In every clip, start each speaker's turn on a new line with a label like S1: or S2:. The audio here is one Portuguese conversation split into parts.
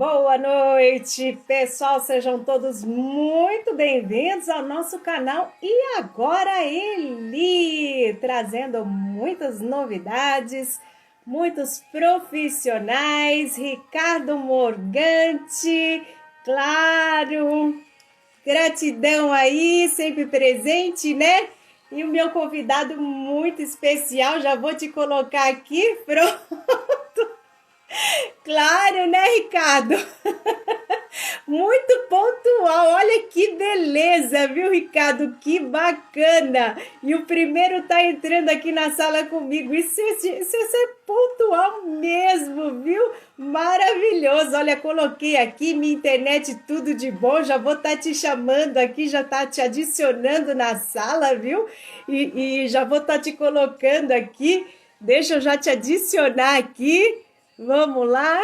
S1: Boa noite, pessoal. Sejam todos muito bem-vindos ao nosso canal. E agora ele, trazendo muitas novidades, muitos profissionais, Ricardo Morgante, claro, gratidão aí, sempre presente, né? E o meu convidado muito especial, já vou te colocar aqui, pronto. Claro, né, Ricardo? Muito pontual. Olha que beleza, viu, Ricardo? Que bacana. E o primeiro tá entrando aqui na sala comigo. Isso é pontual mesmo, viu? Maravilhoso. Olha, coloquei aqui minha internet tudo de bom. Já vou estar te chamando aqui, já tá te adicionando na sala, viu? E já vou estar te colocando aqui. Deixa eu já te adicionar aqui. Vamos lá?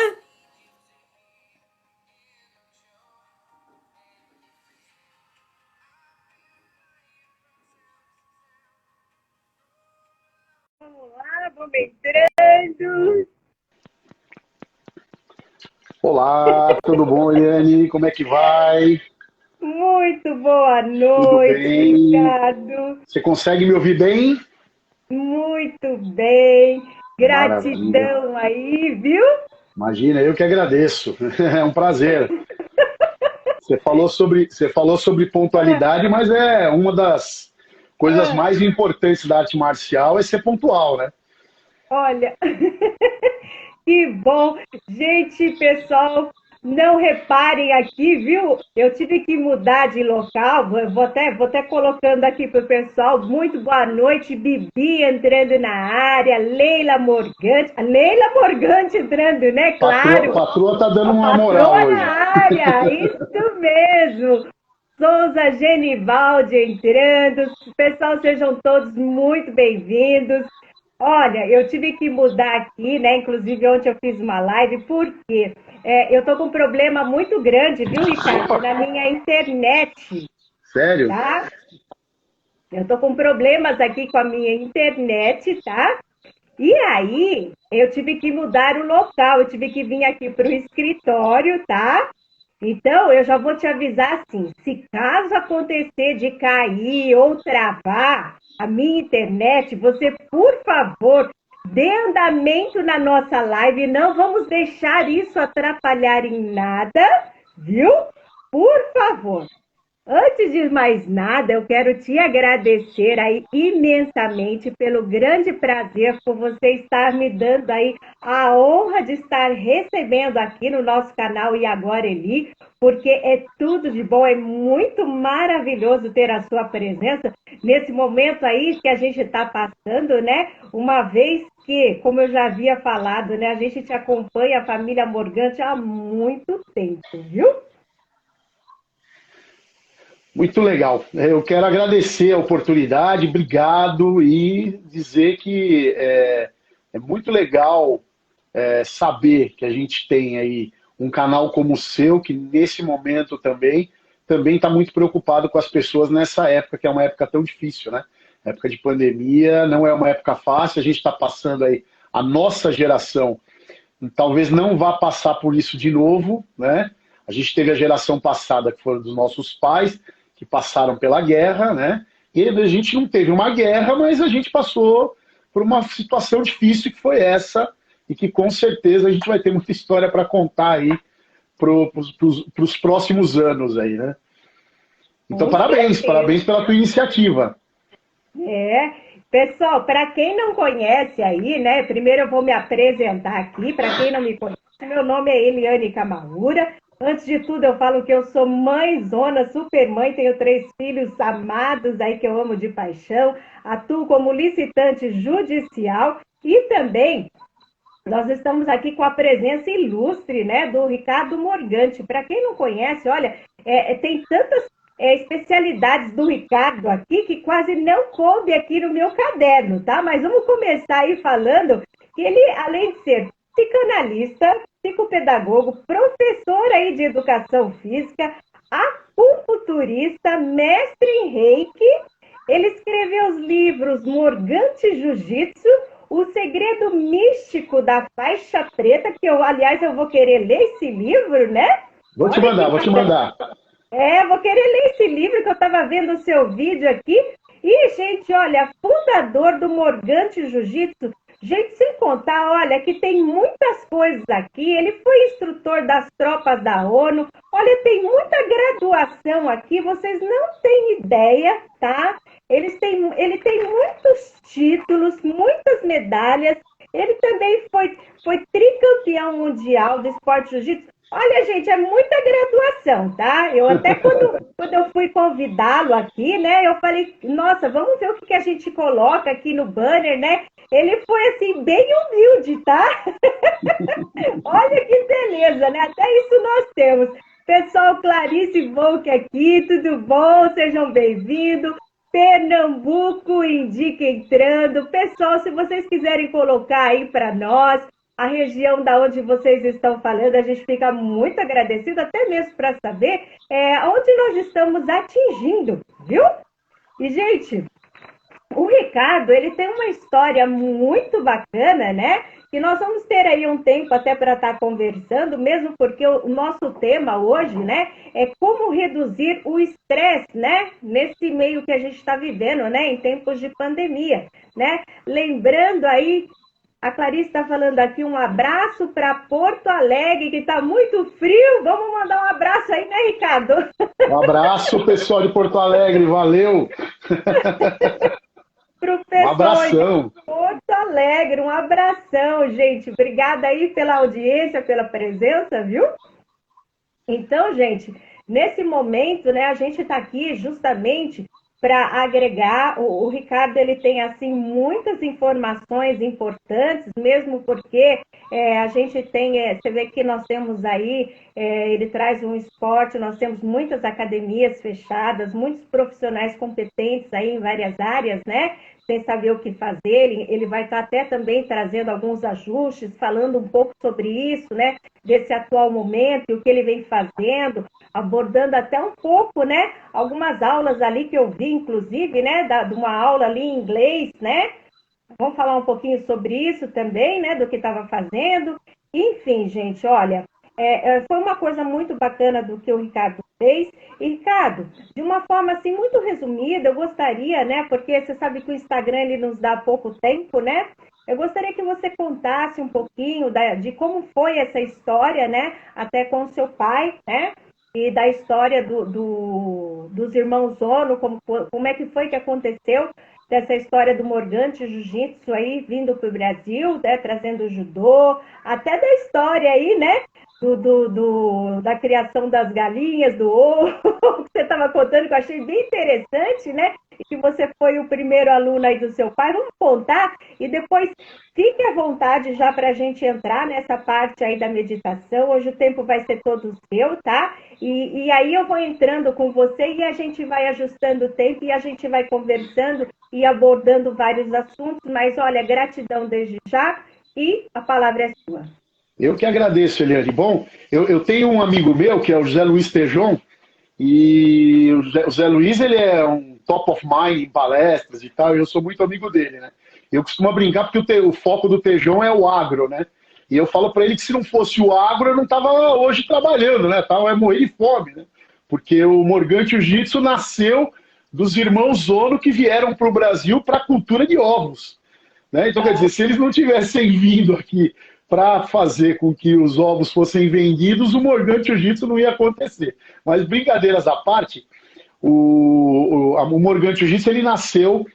S1: Vamos lá, vamos entrando.
S2: Olá, tudo bom, Eliane? Como é que vai?
S1: Muito boa
S2: Tudo
S1: noite,
S2: bem?
S1: Ricardo.
S2: Você consegue me ouvir bem?
S1: Muito bem.
S2: Maravilha.
S1: Gratidão aí, viu?
S2: Imagina, eu que agradeço. É um prazer. Você falou sobre
S1: Ah,
S2: pontualidade, mas é uma das coisas
S1: ah,
S2: mais importantes da arte marcial é ser pontual, né?
S1: olha, que bom. Gente, pessoal, não reparem aqui, viu? Eu tive que mudar de local. Vou até colocando aqui para o pessoal. Muito boa noite, Bibi entrando na área, Leila Morgante. A Leila Morgante entrando, né?
S2: Patroa,
S1: Claro.
S2: patroa tá dando
S1: A
S2: uma moral
S1: patroa na
S2: hoje.
S1: área, isso mesmo. Souza Genivaldi entrando. Pessoal, sejam todos muito bem-vindos. Olha, eu tive que mudar aqui, né? Inclusive, ontem eu fiz uma live, porque eu tô com um problema muito grande, viu, Ricardo, na minha internet,
S2: Sério?
S1: tá? Eu tô com problemas aqui com a minha internet, tá? E aí, eu tive que mudar o local, eu tive que vir aqui para o escritório, tá? Então, eu já vou te avisar assim: se caso acontecer de cair ou travar a minha internet, você, por favor, dê andamento na nossa live, não vamos deixar isso atrapalhar em nada, viu? Por favor. Antes de mais nada, eu quero te agradecer aí imensamente pelo grande prazer por você estar me dando aí a honra de estar recebendo aqui no nosso canal E Agora Eli, porque é tudo de bom, é muito maravilhoso ter a sua presença nesse momento aí que a gente está passando, né? Uma vez que, como eu já havia falado, né, a gente te acompanha, a família Morgante, há muito tempo, viu?
S2: Muito legal. Eu quero agradecer a oportunidade, obrigado e dizer que é muito legal saber que a gente tem aí um canal como o seu, que nesse momento também está muito preocupado com as pessoas nessa época, que é uma época tão difícil, né? Época de pandemia, não é uma época fácil, a gente está passando aí, a nossa geração talvez não vá passar por isso de novo, né? A gente teve a geração passada, que foram dos nossos pais, que passaram pela guerra, né? E a gente não teve uma guerra, mas a gente passou por uma situação difícil que foi essa, e que com certeza a gente vai ter muita história para contar aí para os próximos anos aí, né? Então,
S1: Com
S2: parabéns,
S1: certeza.
S2: parabéns pela tua iniciativa.
S1: É, pessoal, para quem não conhece aí, né? Primeiro eu vou me apresentar aqui. Para quem não me conhece, meu nome é Eliane Camahura. Antes de tudo, eu falo que eu sou mãezona, super mãe, tenho 3 filhos amados aí que eu amo de paixão. Atuo como licitante judicial e também nós estamos aqui com a presença ilustre, né, do Ricardo Morgante. Para quem não conhece, olha, tem tantas especialidades do Ricardo aqui que quase não coube aqui no meu caderno, tá? Mas vamos começar aí falando que ele, além de ser psicanalista, psicopedagogo, professor aí de educação física, acupunturista, mestre em reiki, ele escreveu os livros Morgante Jiu-Jitsu, O Segredo Místico da Faixa Preta, que eu, aliás, eu vou querer ler esse livro, né?
S2: Vou te mandar, vou te mandar.
S1: Vou querer ler esse livro que eu estava vendo o seu vídeo aqui. E, gente, olha, fundador do Morgante Jiu-Jitsu. Gente, sem contar, olha, que tem muitas coisas aqui. Ele foi instrutor das tropas da ONU. Olha, tem muita graduação aqui, vocês não têm ideia, tá? Ele tem muitos títulos, muitas medalhas. Ele também foi tricampeão mundial do esporte jiu-jitsu. Olha, gente, é muita graduação, tá? Eu até quando eu fui convidá-lo aqui, né? Eu falei, nossa, vamos ver o que a gente coloca aqui no banner, né? Ele foi, assim, bem humilde, tá? Olha que beleza, né? Até isso nós temos. Pessoal, Clarice Volk aqui, tudo bom? Sejam bem-vindos. Pernambuco indica entrando. Pessoal, se vocês quiserem colocar aí para nós a região da onde vocês estão falando, a gente fica muito agradecido, até mesmo para saber onde nós estamos atingindo, viu? E, gente, o Ricardo, ele tem uma história muito bacana, né? Que nós vamos ter aí um tempo até para estar conversando, mesmo porque o nosso tema hoje, né, é como reduzir o estresse, né, nesse meio que a gente está vivendo, né, em tempos de pandemia, né? Lembrando aí, a Clarice está falando aqui, um abraço para Porto Alegre, que está muito frio. Vamos mandar um abraço aí, né, Ricardo?
S2: Um abraço, pessoal de Porto Alegre, valeu!
S1: Pro pessoal
S2: um abração.
S1: De Porto Alegre, um abração, gente. Obrigada aí pela audiência, pela presença, viu? Então, gente, nesse momento, né, a gente está aqui justamente para agregar. O Ricardo, ele tem, assim, muitas informações importantes, mesmo porque a gente tem, você vê que nós temos aí, ele traz um esporte, nós temos muitas academias fechadas, muitos profissionais competentes aí em várias áreas, né? Sem saber o que fazer, ele vai estar até também trazendo alguns ajustes, falando um pouco sobre isso, né? Desse atual momento e o que ele vem fazendo, abordando até um pouco, né? Algumas aulas ali que eu vi, inclusive, né? De uma aula ali em inglês, né? Vamos falar um pouquinho sobre isso também, né? Do que estava fazendo. Enfim, gente, olha, foi uma coisa muito bacana do que o Ricardo fez. E, Ricardo, de uma forma assim muito resumida, eu gostaria, né? Porque você sabe que o Instagram ele nos dá pouco tempo, né? Eu gostaria que você contasse um pouquinho de como foi essa história, né? Até com o seu pai, né? E da história dos irmãos Ono, como é que foi que aconteceu dessa história do Morgante Jiu-Jitsu aí vindo para o Brasil, né, trazendo o judô, até da história aí, né, da criação das galinhas, do ovo, que você estava contando, que eu achei bem interessante, né, e que você foi o primeiro aluno aí do seu pai. Vamos contar e depois fique à vontade já para a gente entrar nessa parte aí da meditação. Hoje o tempo vai ser todo seu, tá? E aí eu vou entrando com você e a gente vai ajustando o tempo e a gente vai conversando e abordando vários assuntos, mas olha, gratidão desde já e a palavra é sua.
S2: Eu que agradeço, Eliane. Bom, eu tenho um amigo meu, que é o José Luiz Tejon, e o José Luiz, ele é um top of mind em palestras e tal, e eu sou muito amigo dele, né? Eu costumo brincar porque o foco do Tejon é o agro, né? E eu falo para ele que se não fosse o agro, eu não estava hoje trabalhando, né? Tava morrer de fome, né? Porque o Morgante Jiu-Jitsu nasceu dos irmãos Ono que vieram para o Brasil para a cultura de ovos, né? Então, quer dizer, se eles não tivessem vindo aqui para fazer com que os ovos fossem vendidos, o Morgante Jiu-Jitsu não ia acontecer. Mas, brincadeiras à parte, o Morgante Jiu-Jitsu ele nasceu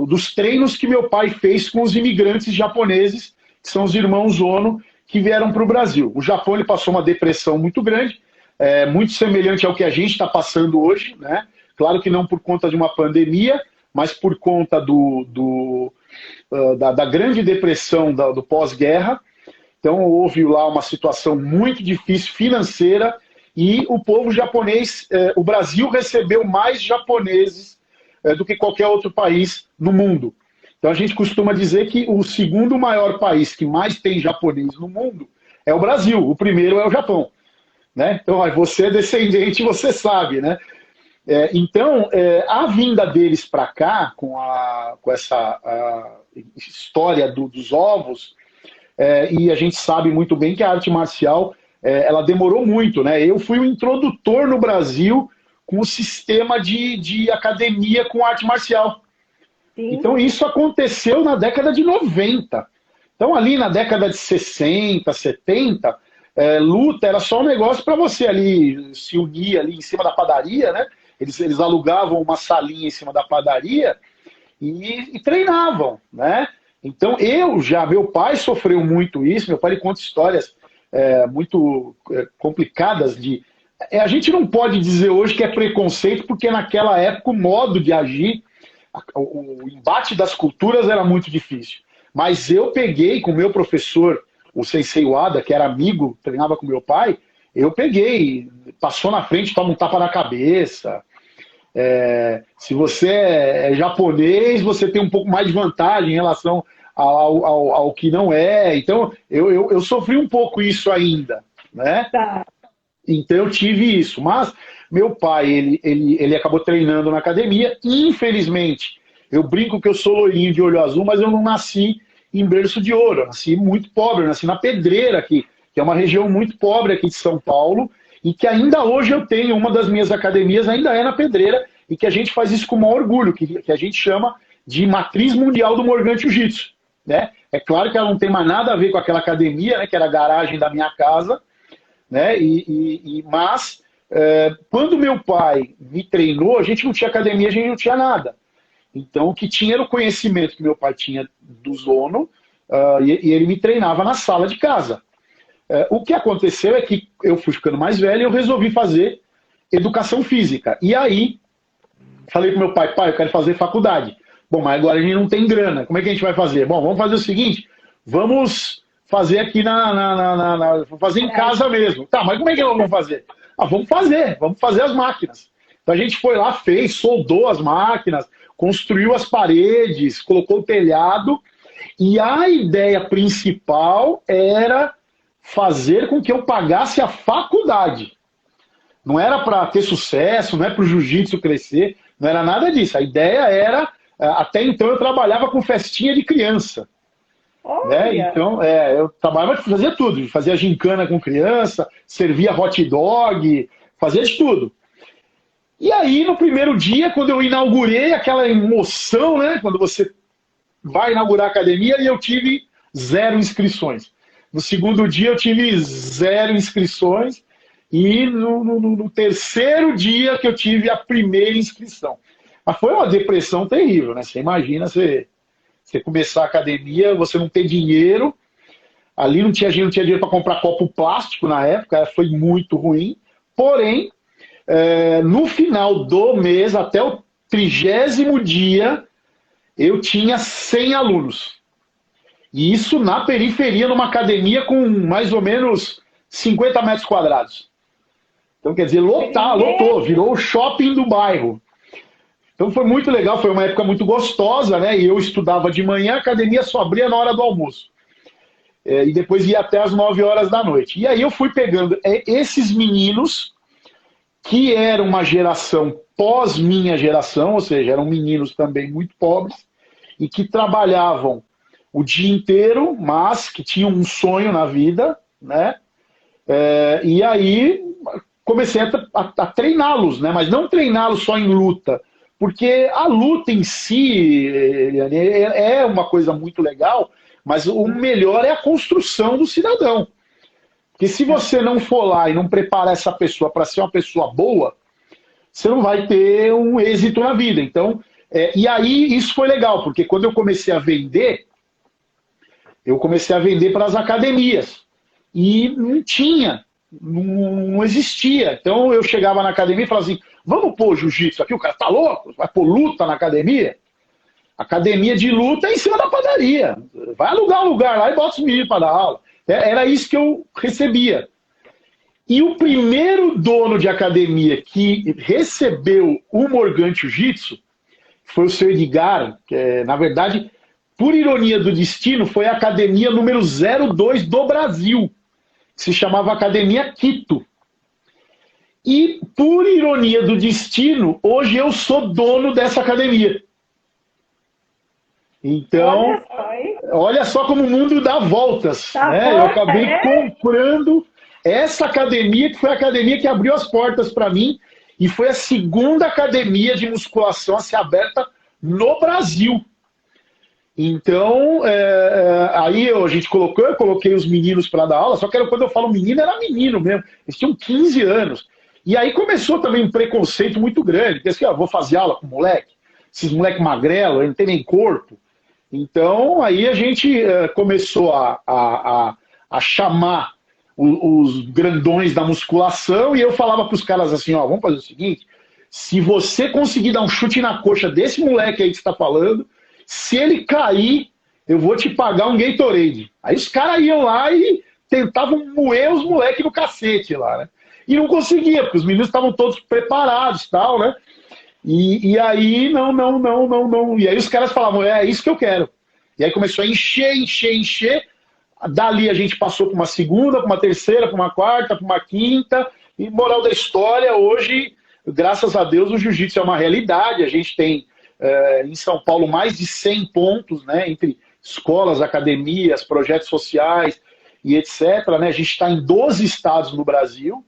S2: dos treinos que meu pai fez com os imigrantes japoneses, que são os irmãos Ono, que vieram para o Brasil. O Japão ele passou uma depressão muito grande, muito semelhante ao que a gente está passando hoje, né? Claro que não por conta de uma pandemia, mas por conta da Grande Depressão do pós-guerra. Então houve lá uma situação muito difícil financeira e o povo japonês, o Brasil recebeu mais japoneses do que qualquer outro país no mundo. Então a gente costuma dizer que o segundo maior país que mais tem japonês no mundo é o Brasil, o primeiro é o Japão, né? Então você é descendente, você sabe, né? Então, a vinda deles para cá, com essa história dos ovos, e a gente sabe muito bem que a arte marcial ela demorou muito, né? Eu fui o introdutor no Brasil com o sistema de academia com arte marcial.
S1: Sim.
S2: Então isso aconteceu na década de 90. Então ali na década de 60, 70, luta era só um negócio para você ali se unir ali em cima da padaria, né? Eles alugavam uma salinha em cima da padaria e treinavam, né? Então meu pai sofreu muito isso, meu pai ele conta histórias muito complicadas a gente não pode dizer hoje que é preconceito, porque naquela época o modo de agir, o embate das culturas era muito difícil. Mas eu peguei com o meu professor, o Sensei Wada, que era amigo, treinava com meu pai, eu peguei, passou na frente, toma um tapa na cabeça. Se você é japonês, você tem um pouco mais de vantagem em relação ao que não é. Então, eu sofri um pouco isso ainda, né?
S1: Tá.
S2: Então, eu tive isso. Mas meu pai, ele acabou treinando na academia. Infelizmente, eu brinco que eu sou loirinho de olho azul, mas eu não nasci em berço de ouro. Eu nasci muito pobre, eu nasci na Pedreira, que é uma região muito pobre aqui de São Paulo, e que ainda hoje eu tenho, uma das minhas academias ainda é na Pedreira, e que a gente faz isso com o maior orgulho, que a gente chama de matriz mundial do Morgan Jiu-Jitsu, né? É claro que ela não tem mais nada a ver com aquela academia, né, que era a garagem da minha casa, né? Mas quando meu pai me treinou, a gente não tinha academia, a gente não tinha nada. Então o que tinha era o conhecimento que meu pai tinha do Zono, e ele me treinava na sala de casa. O que aconteceu é que eu fui ficando mais velho e eu resolvi fazer educação física. E aí falei pro meu pai, eu quero fazer faculdade. Bom, mas agora a gente não tem grana, como é que a gente vai fazer? Bom, vamos fazer o seguinte, vamos fazer aqui fazer em casa mesmo. Tá, mas como é que nós vamos fazer? Vamos fazer as máquinas. Então a gente foi lá, fez, soldou as máquinas, construiu as paredes, colocou o telhado, e a ideia principal era fazer com que eu pagasse a faculdade. Não era para ter sucesso, não é para o jiu-jitsu crescer, não era nada disso. A ideia era, até então eu trabalhava com festinha de criança. Né? Então, eu trabalhava, fazia tudo, fazia gincana com criança, servia hot dog, fazia de tudo. E aí, no primeiro dia, quando eu inaugurei, aquela emoção, né? Quando você vai inaugurar a academia, e eu tive 0 inscrições. No segundo dia, eu tive 0 inscrições, e no terceiro dia que eu tive a primeira inscrição. Mas foi uma depressão terrível, né? Você imagina, você começar a academia, você não ter dinheiro, ali não tinha dinheiro para comprar copo plástico na época, foi muito ruim. Porém, no final do mês, até o 30º dia, eu tinha 100 alunos. E isso na periferia, numa academia com mais ou menos 50 metros quadrados. Então, quer dizer, lotou, virou o shopping do bairro. Então foi muito legal, foi uma época muito gostosa, né? E eu estudava de manhã, a academia só abria na hora do almoço. E depois ia até as 9 horas da noite. E aí eu fui pegando esses meninos, que eram uma geração pós minha geração, ou seja, eram meninos também muito pobres, e que trabalhavam o dia inteiro, mas que tinham um sonho na vida, né? E aí comecei a treiná-los, né? Mas não treiná-los só em luta, porque a luta em si é uma coisa muito legal, mas o melhor é a construção do cidadão. Porque se você não for lá e não preparar essa pessoa para ser uma pessoa boa, você não vai ter um êxito na vida. Então, e aí isso foi legal, porque quando eu comecei a vender para as academias. E não tinha, não existia. Então eu chegava na academia e falava assim, vamos pôr jiu-jitsu aqui? O cara tá louco? Vai pôr luta na academia? Academia de luta é em cima da padaria. Vai alugar um lugar lá e bota os meninos para dar aula. Era isso que eu recebia. E o primeiro dono de academia que recebeu o Morgan Jiu-Jitsu foi o seu Edgar, que na verdade, por ironia do destino, foi a academia número 02 do Brasil, que se chamava Academia Quito. E, por ironia do destino, hoje eu sou dono dessa academia. Então, olha só como o mundo dá voltas.
S1: Tá
S2: né?
S1: volta,
S2: Eu acabei
S1: né?
S2: comprando essa academia, que foi a academia que abriu as portas para mim, e foi a segunda academia de musculação a ser aberta no Brasil. Então, aí a gente colocou, eu coloquei os meninos para dar aula, só que quando eu falo menino, era menino mesmo. Eles tinham 15 anos. E aí começou também um preconceito muito grande, porque assim, ó, vou fazer aula com moleque, esses moleque magrelo, ele não tem nem corpo. Então, aí a gente começou a chamar os grandões da musculação e eu falava para os caras assim, ó, vamos fazer o seguinte, se você conseguir dar um chute na coxa desse moleque aí que você está falando, se ele cair, eu vou te pagar um Gatorade. Aí os caras iam lá e tentavam moer os moleques no cacete lá, né? E não conseguia, porque os meninos estavam todos preparados e tal, né? E aí, não. E aí os caras falavam, é isso que eu quero. E aí começou a encher. Dali a gente passou para uma segunda, para uma terceira, para uma quarta, para uma quinta. E moral da história, hoje, graças a Deus, o jiu-jitsu é uma realidade. A gente tem em São Paulo mais de 100 pontos, né, entre escolas, academias, projetos sociais e etc. Né? A gente está em 12 estados no Brasil,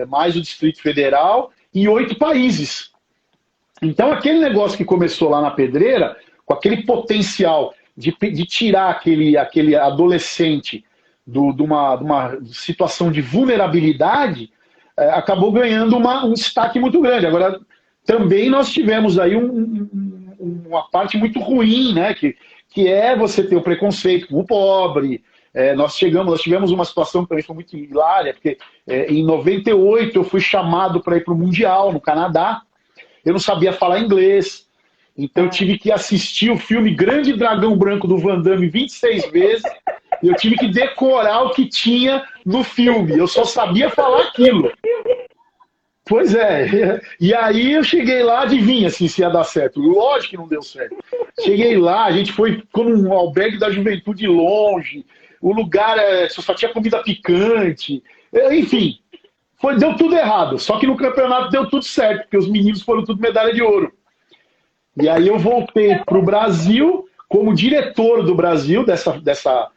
S2: mais o Distrito Federal, e 8 países. Então, aquele negócio que começou lá na Pedreira, com aquele potencial de tirar aquele adolescente de uma situação de vulnerabilidade, acabou ganhando um destaque muito grande. Agora, também nós tivemos aí uma parte muito ruim, né? Que é você ter o preconceito com o pobre. Nós tivemos uma situação que também foi muito hilária, porque em 98 eu fui chamado para ir para o Mundial no Canadá. Eu não sabia falar inglês, então eu tive que assistir o filme Grande Dragão Branco do Van Damme 26 vezes, e eu tive que decorar o que tinha no filme. Eu só sabia falar aquilo. Pois é. E aí eu cheguei lá, adivinha assim, se ia dar certo. Lógico que não deu certo. Cheguei lá, a gente foi como um albergue da juventude longe, o lugar só tinha comida picante, enfim. Deu tudo errado, só que no campeonato deu tudo certo, porque os meninos foram tudo medalha de ouro. E aí eu voltei para o Brasil, como diretor do Brasil, dessa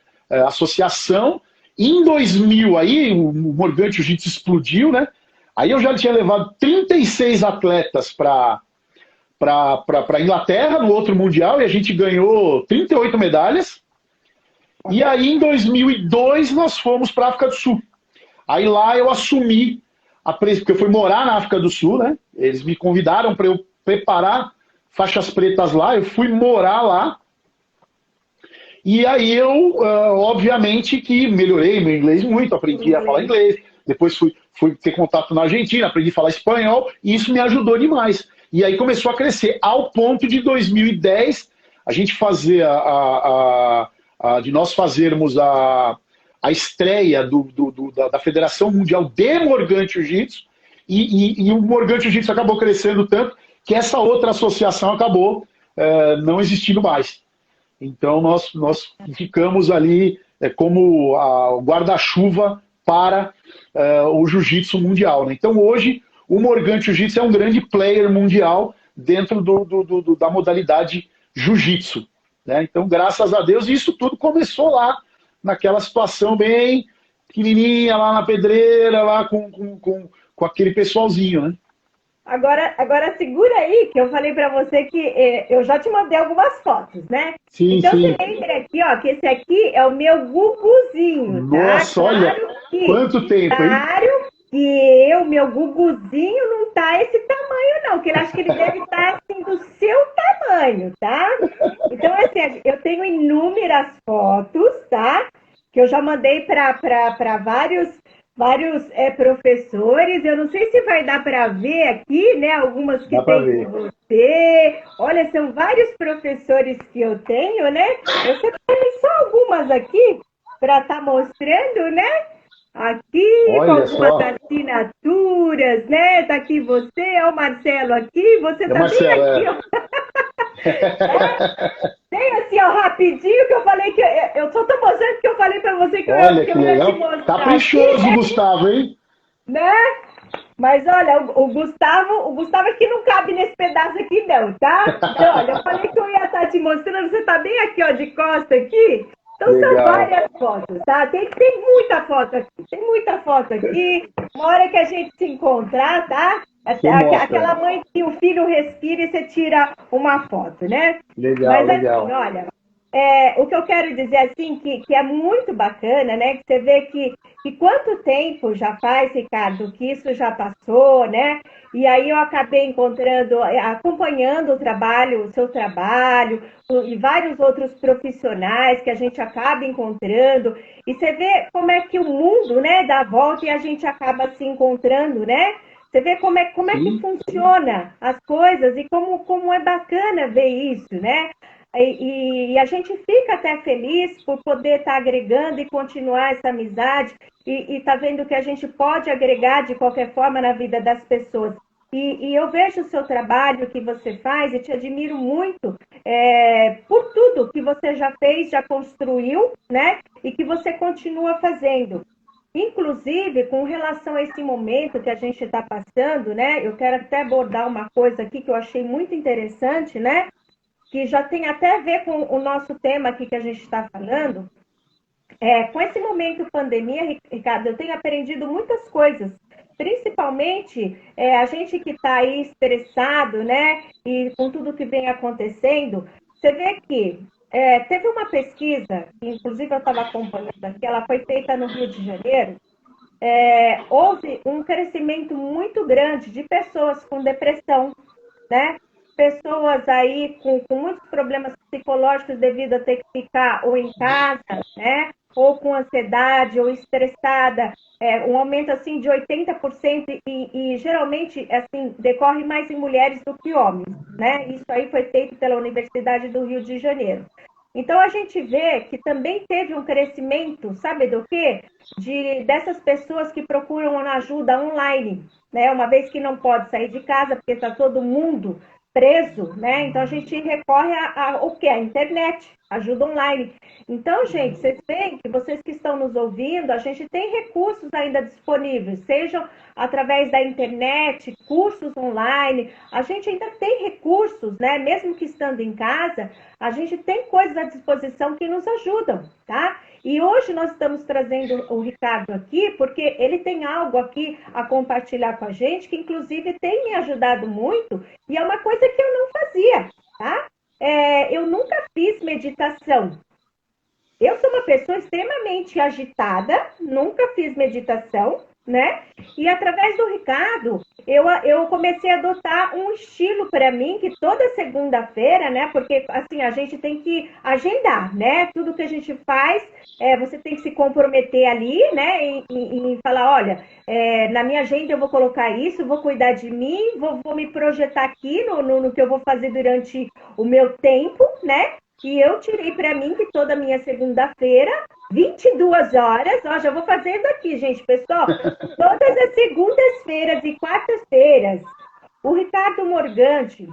S2: associação. Em 2000, aí o Morgan Jiu-Jitsu explodiu, né? Aí eu já tinha levado 36 atletas para a Inglaterra, no outro Mundial, e a gente ganhou 38 medalhas. E aí em 2002 nós fomos para a África do Sul. Aí lá eu assumi porque eu fui morar na África do Sul, né? Eles me convidaram para eu preparar faixas pretas lá, eu fui morar lá. E aí eu, obviamente, que melhorei meu inglês muito, aprendi a falar inglês. Depois fui ter contato na Argentina, aprendi a falar espanhol, e isso me ajudou demais. E aí começou a crescer, ao ponto de 2010 a gente fazer de nós fazermos a estreia da Federação Mundial de Morgan Jiu-Jitsu, e o Morgan Jiu-Jitsu acabou crescendo tanto que essa outra associação acabou não existindo mais. Então nós ficamos ali como o guarda-chuva para o jiu-jitsu mundial. Né? Então hoje o Morgan Jiu-Jitsu é um grande player mundial dentro da modalidade jiu-jitsu. Né? Então, graças a Deus, isso tudo começou lá, naquela situação bem pequenininha, lá na Pedreira, lá com aquele pessoalzinho, né?
S1: Agora segura aí, que eu falei para você que eu já te mandei algumas fotos, né?
S2: Sim,
S1: então
S2: sim.
S1: Você lembra aqui, ó, que esse aqui é o meu guguzinho, tá?
S2: Nossa, olha, quanto tempo, hein?
S1: Claro que meu guguzinho não tá esse tamanho, não, que ele acha que ele deve estar assim do seu tamanho, tá? Então, assim, eu tenho inúmeras fotos, tá? Que eu já mandei para vários professores. Eu não sei se vai dar para ver aqui, né? Algumas que tem com você. Olha, são vários professores que eu tenho, né? Eu separei só algumas aqui para estar mostrando, né? Aqui,
S2: olha
S1: com algumas
S2: só.
S1: assinaturas, né? Tá aqui você, é o Marcelo aqui, você tá
S2: Marcelo,
S1: bem aqui, ó. Tem assim, ó, rapidinho, que eu falei que eu só tô mostrando que eu falei pra você que
S2: olha
S1: eu
S2: que
S1: ia
S2: legal.
S1: te mostrar.
S2: Caprichoso,
S1: aqui, né?
S2: Gustavo, hein?
S1: Né? Mas olha, o Gustavo aqui não cabe nesse pedaço aqui não, tá? Então, olha, eu falei que eu ia estar te mostrando, você tá bem aqui, ó, de costa aqui. Então são
S2: Legal.
S1: várias fotos, tá? Tem muita foto aqui, tem muita foto aqui. Uma hora que a gente se encontrar, tá?
S2: Você mostra.
S1: Aquela mãe que o filho respira e você tira uma foto, né?
S2: Legal,
S1: Mas assim,
S2: legal.
S1: olha, o que eu quero dizer assim, que é muito bacana, né? Que você vê que quanto tempo já faz, Ricardo, que isso já passou, né? E aí eu acabei encontrando, acompanhando o seu trabalho, e vários outros profissionais que a gente acaba encontrando. E você vê como é que o mundo, né, dá a volta e a gente acaba se encontrando, né? Você vê como é que
S2: Sim.
S1: funciona as coisas e como é bacana ver isso, né? E a gente fica até feliz por poder estar agregando e continuar essa amizade e tá vendo que a gente pode agregar de qualquer forma na vida das pessoas. E eu vejo o seu trabalho que você faz e te admiro muito por tudo que você já fez, já construiu, né? E que você continua fazendo. Inclusive, com relação a esse momento que a gente está passando, né? Eu quero até abordar uma coisa aqui que eu achei muito interessante, né? Que já tem até a ver com o nosso tema aqui que a gente está falando. Com esse momento pandemia, Ricardo, eu tenho aprendido muitas coisas, principalmente a gente que está aí estressado, né? E com tudo que vem acontecendo, você vê que teve uma pesquisa, que inclusive eu estava acompanhando aqui, ela foi feita no Rio de Janeiro. Houve um crescimento muito grande de pessoas com depressão, né? Pessoas aí com muitos problemas psicológicos devido a ter que ficar ou em casa, né? Ou com ansiedade, ou estressada, um aumento assim de 80% e geralmente assim decorre mais em mulheres do que homens, né? Isso aí foi feito pela Universidade do Rio de Janeiro. Então a gente vê que também teve um crescimento, sabe do quê? Dessas pessoas que procuram ajuda online, né? Uma vez que não pode sair de casa, porque está todo mundo preso, né? Então a gente recorre ao quê? A internet, ajuda online. Então, gente, vocês veem que vocês que estão nos ouvindo, a gente tem recursos ainda disponíveis, sejam através da internet, cursos online, a gente ainda tem recursos, né? Mesmo que estando em casa, a gente tem coisas à disposição que nos ajudam, tá? E hoje nós estamos trazendo o Ricardo aqui, porque ele tem algo aqui a compartilhar com a gente, que inclusive tem me ajudado muito, e é uma coisa que eu não fazia, tá? Eu nunca fiz meditação. Eu sou uma pessoa extremamente agitada, nunca fiz meditação, né? E através do Ricardo, eu comecei a adotar um estilo para mim, que toda segunda-feira, né? Porque assim, a gente tem que agendar, né? Tudo que a gente faz, você tem que se comprometer ali, né? Em falar, olha, na minha agenda eu vou colocar isso, vou cuidar de mim, vou me projetar aqui no que eu vou fazer durante o meu tempo, né? E eu tirei para mim que toda minha segunda-feira, 22 horas, ó, já vou fazendo aqui, gente, pessoal, todas as segundas-feiras e quartas-feiras, o Ricardo Morgante,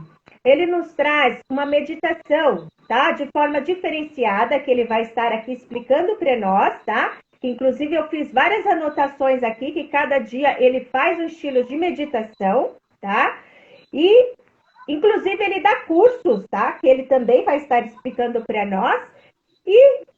S1: ele nos traz uma meditação, tá? De forma diferenciada, que ele vai estar aqui explicando para nós, tá? Inclusive, eu fiz várias anotações aqui, que cada dia ele faz um estilo de meditação, tá? E inclusive, ele dá cursos, tá? Que ele também vai estar explicando para nós. E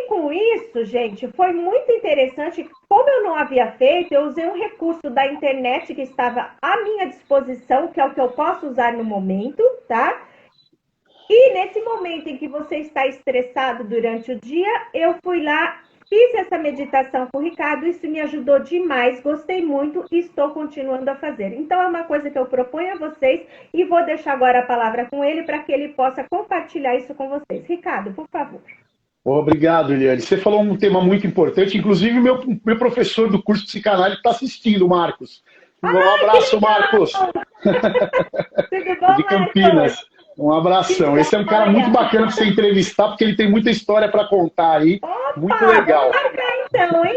S1: com isso, gente, foi muito interessante. Como eu não havia feito, eu usei um recurso da internet que estava à minha disposição, que é o que eu posso usar no momento, tá? E nesse momento em que você está estressado durante o dia, eu fui lá, fiz essa meditação com o Ricardo, isso me ajudou demais, gostei muito e estou continuando a fazer. Então é uma coisa que eu proponho a vocês e vou deixar agora a palavra com ele para que ele possa compartilhar isso com vocês. Ricardo, por favor.
S2: Obrigado, Eliane. Você falou um tema muito importante, inclusive meu professor do curso de psicanálise está assistindo, Marcos. Um
S1: Ai, que
S2: abraço,
S1: legal!
S2: Marcos,
S1: Tudo bom,
S2: de
S1: Marcos?
S2: Campinas. Um
S1: Que
S2: abração. Esse é um cara muito
S1: joia!
S2: bacana para você entrevistar, porque ele tem muita história para contar aí. Muito
S1: Opa, vamos
S2: legal.
S1: marcar então, hein?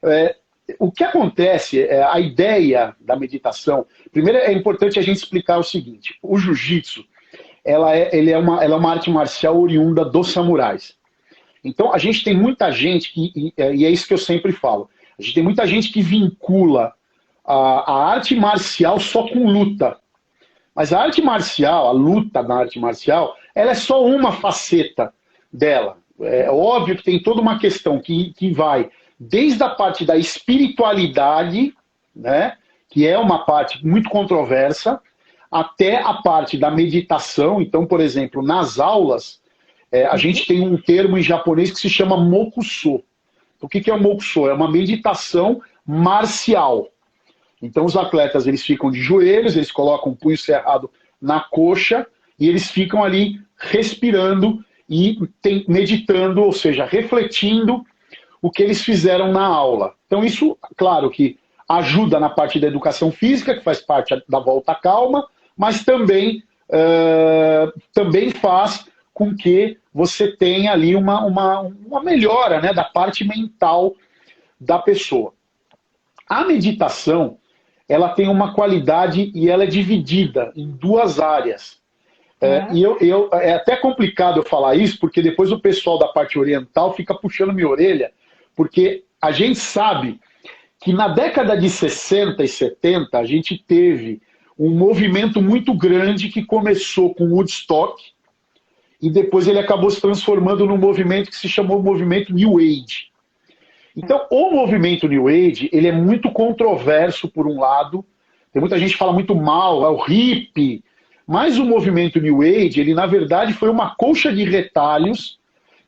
S2: É, o que acontece, a ideia da meditação, primeiro é importante a gente explicar o seguinte, o jiu-jitsu, ela é uma arte marcial oriunda dos samurais. Então, a gente tem muita gente, e é isso que eu sempre falo, a gente tem muita gente que vincula a arte marcial só com luta. Mas a arte marcial, a luta na arte marcial, ela é só uma faceta dela. É óbvio que tem toda uma questão que vai desde a parte da espiritualidade, né, que é uma parte muito controversa, até a parte da meditação. Então, por exemplo, nas aulas, a gente tem um termo em japonês que se chama mokuso. O que é o mokuso? É uma meditação marcial. Então, os atletas eles ficam de joelhos, eles colocam o punho cerrado na coxa e eles ficam ali respirando e meditando, ou seja, refletindo o que eles fizeram na aula. Então, isso, claro que ajuda na parte da educação física, que faz parte da volta à calma, mas também faz com que você tenha ali uma melhora, né, da parte mental da pessoa. A meditação, ela tem uma qualidade e ela é dividida em duas áreas. E é até complicado eu falar isso, porque depois o pessoal da parte oriental fica puxando minha orelha, porque a gente sabe que na década de 60 e 70 a gente teve um movimento muito grande que começou com Woodstock e depois ele acabou se transformando num movimento que se chamou movimento New Age. Então, o movimento New Age, ele é muito controverso por um lado, tem muita gente que fala muito mal, é o hippie, mas o movimento New Age, ele na verdade foi uma colcha de retalhos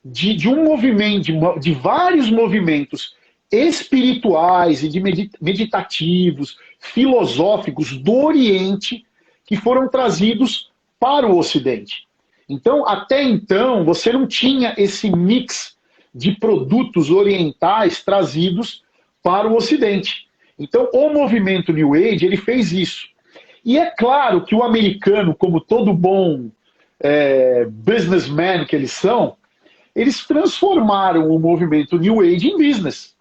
S2: de um movimento, de vários movimentos espirituais e de meditativos, filosóficos do Oriente que foram trazidos para o Ocidente. Então, até então, você não tinha esse mix de produtos orientais trazidos para o Ocidente. Então, o movimento New Age, ele fez isso. E é claro que o americano, como todo bom businessman que eles são, eles transformaram o movimento New Age em business.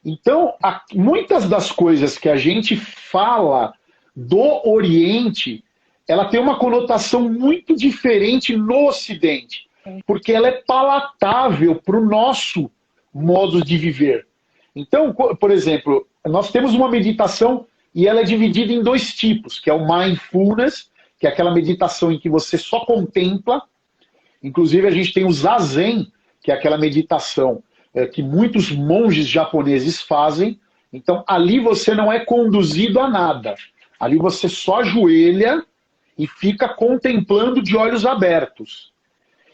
S2: Então, muitas das coisas que a gente fala do Oriente, ela tem uma conotação muito diferente no Ocidente, porque ela é palatável para o nosso modo de viver. Então, por exemplo, nós temos uma meditação e ela é dividida em dois tipos, que é o mindfulness, que é aquela meditação em que você só contempla. Inclusive, a gente tem o zazen, que é aquela meditação que muitos monges japoneses fazem. Então, ali você não é conduzido a nada. Ali você só ajoelha e fica contemplando de olhos abertos.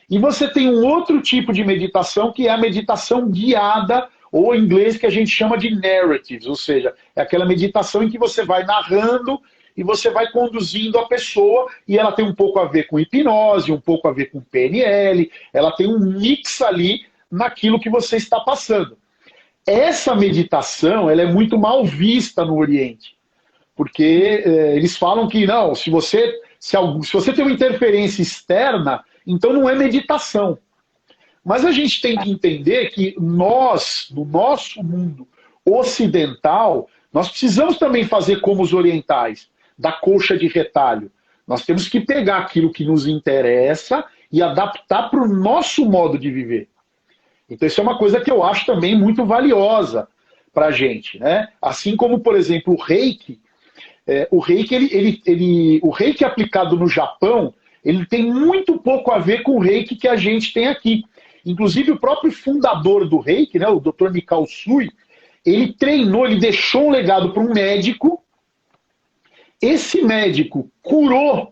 S2: E você tem um outro tipo de meditação, que é a meditação guiada, ou em inglês que a gente chama de narratives, ou seja, é aquela meditação em que você vai narrando e você vai conduzindo a pessoa, e ela tem um pouco a ver com hipnose, um pouco a ver com PNL, ela tem um mix ali naquilo que você está passando. Essa meditação, ela é muito mal vista no Oriente, porque eles falam que não, se você tem uma interferência externa, então não é meditação. Mas a gente tem que entender que nós, no nosso mundo ocidental, nós precisamos também fazer como os orientais, da colcha de retalho. Nós temos que pegar aquilo que nos interessa e adaptar para o nosso modo de viver. Então isso é uma coisa que eu acho também muito valiosa para a gente, né? Assim como, por exemplo, o Reiki. O Reiki aplicado no Japão, ele tem muito pouco a ver com o Reiki que a gente tem aqui. Inclusive o próprio fundador do Reiki, né, o Dr. Mikao Usui, ele treinou, ele deixou um legado para um médico. Esse médico curou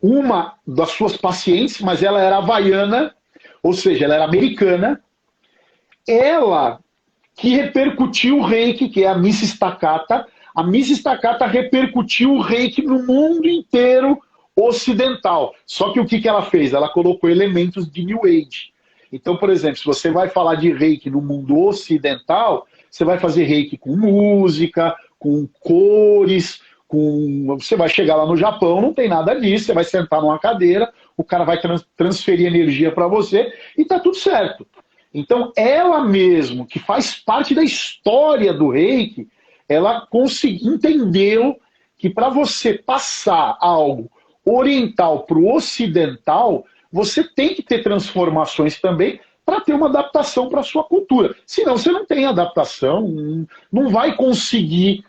S2: uma das suas pacientes, mas ela era havaiana, ou seja, ela era americana. Ela que repercutiu o Reiki, que é a Mrs. Takata. A Mrs. Takata repercutiu o Reiki no mundo inteiro ocidental. Só que o que ela fez? Ela colocou elementos de New Age. Então, por exemplo, se você vai falar de Reiki no mundo ocidental, você vai fazer Reiki com música, com cores, você vai chegar lá no Japão, não tem nada disso, você vai sentar numa cadeira, o cara vai transferir energia para você e tá tudo certo. Então, ela mesmo, que faz parte da história do Reiki, ela entendeu que para você passar algo oriental para o ocidental, você tem que ter transformações também para ter uma adaptação para a sua cultura. Senão você não tem adaptação, não vai conseguir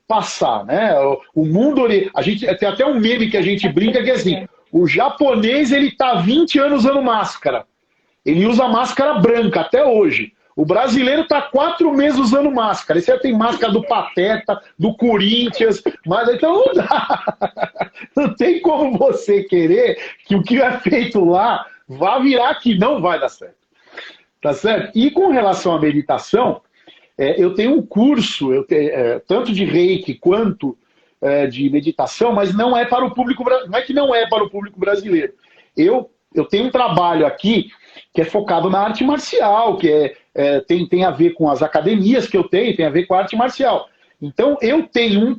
S2: passar, né? O mundo, a gente tem até um meme que a gente brinca que é assim, o japonês ele tá 20 anos usando máscara. Ele usa máscara branca até hoje. O brasileiro está 4 meses usando máscara. Esse aí tem máscara do Pateta, do Corinthians, mas então não dá. Não tem como você querer que o que é feito lá vá virar aqui. Não vai dar certo. Tá certo? E com relação à meditação, eu tenho um curso, tanto de Reiki quanto de meditação, mas não é para o público, não é que não é para o público brasileiro. Eu tenho um trabalho aqui que é focado na arte marcial, que tem a ver com as academias que eu tenho, tem a ver com a arte marcial. Então, eu tenho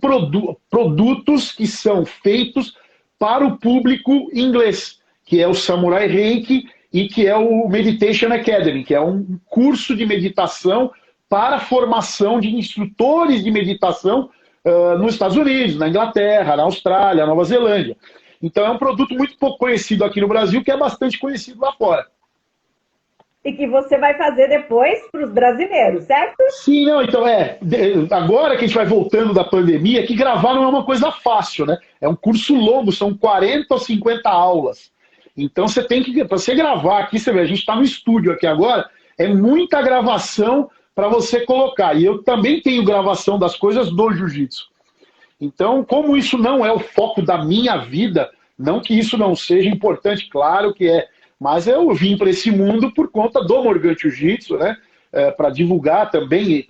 S2: produtos que são feitos para o público inglês, que é o Samurai Reiki e que é o Meditation Academy, que é um curso de meditação para a formação de instrutores de meditação nos Estados Unidos, na Inglaterra, na Austrália, na Nova Zelândia. Então, é um produto muito pouco conhecido aqui no Brasil, que é bastante conhecido lá fora.
S1: E que você vai fazer depois para os brasileiros, certo?
S2: Sim, não, então agora que a gente vai voltando da pandemia, que gravar não é uma coisa fácil, né? É um curso longo, são 40 ou 50 aulas. Então você tem que, para você gravar aqui, você vê, a gente está no estúdio aqui agora, é muita gravação para você colocar. E eu também tenho gravação das coisas do jiu-jitsu. Então, como isso não é o foco da minha vida, não que isso não seja importante, claro que é, mas eu vim para esse mundo por conta do Morgan Jiu-Jitsu, né? Para divulgar também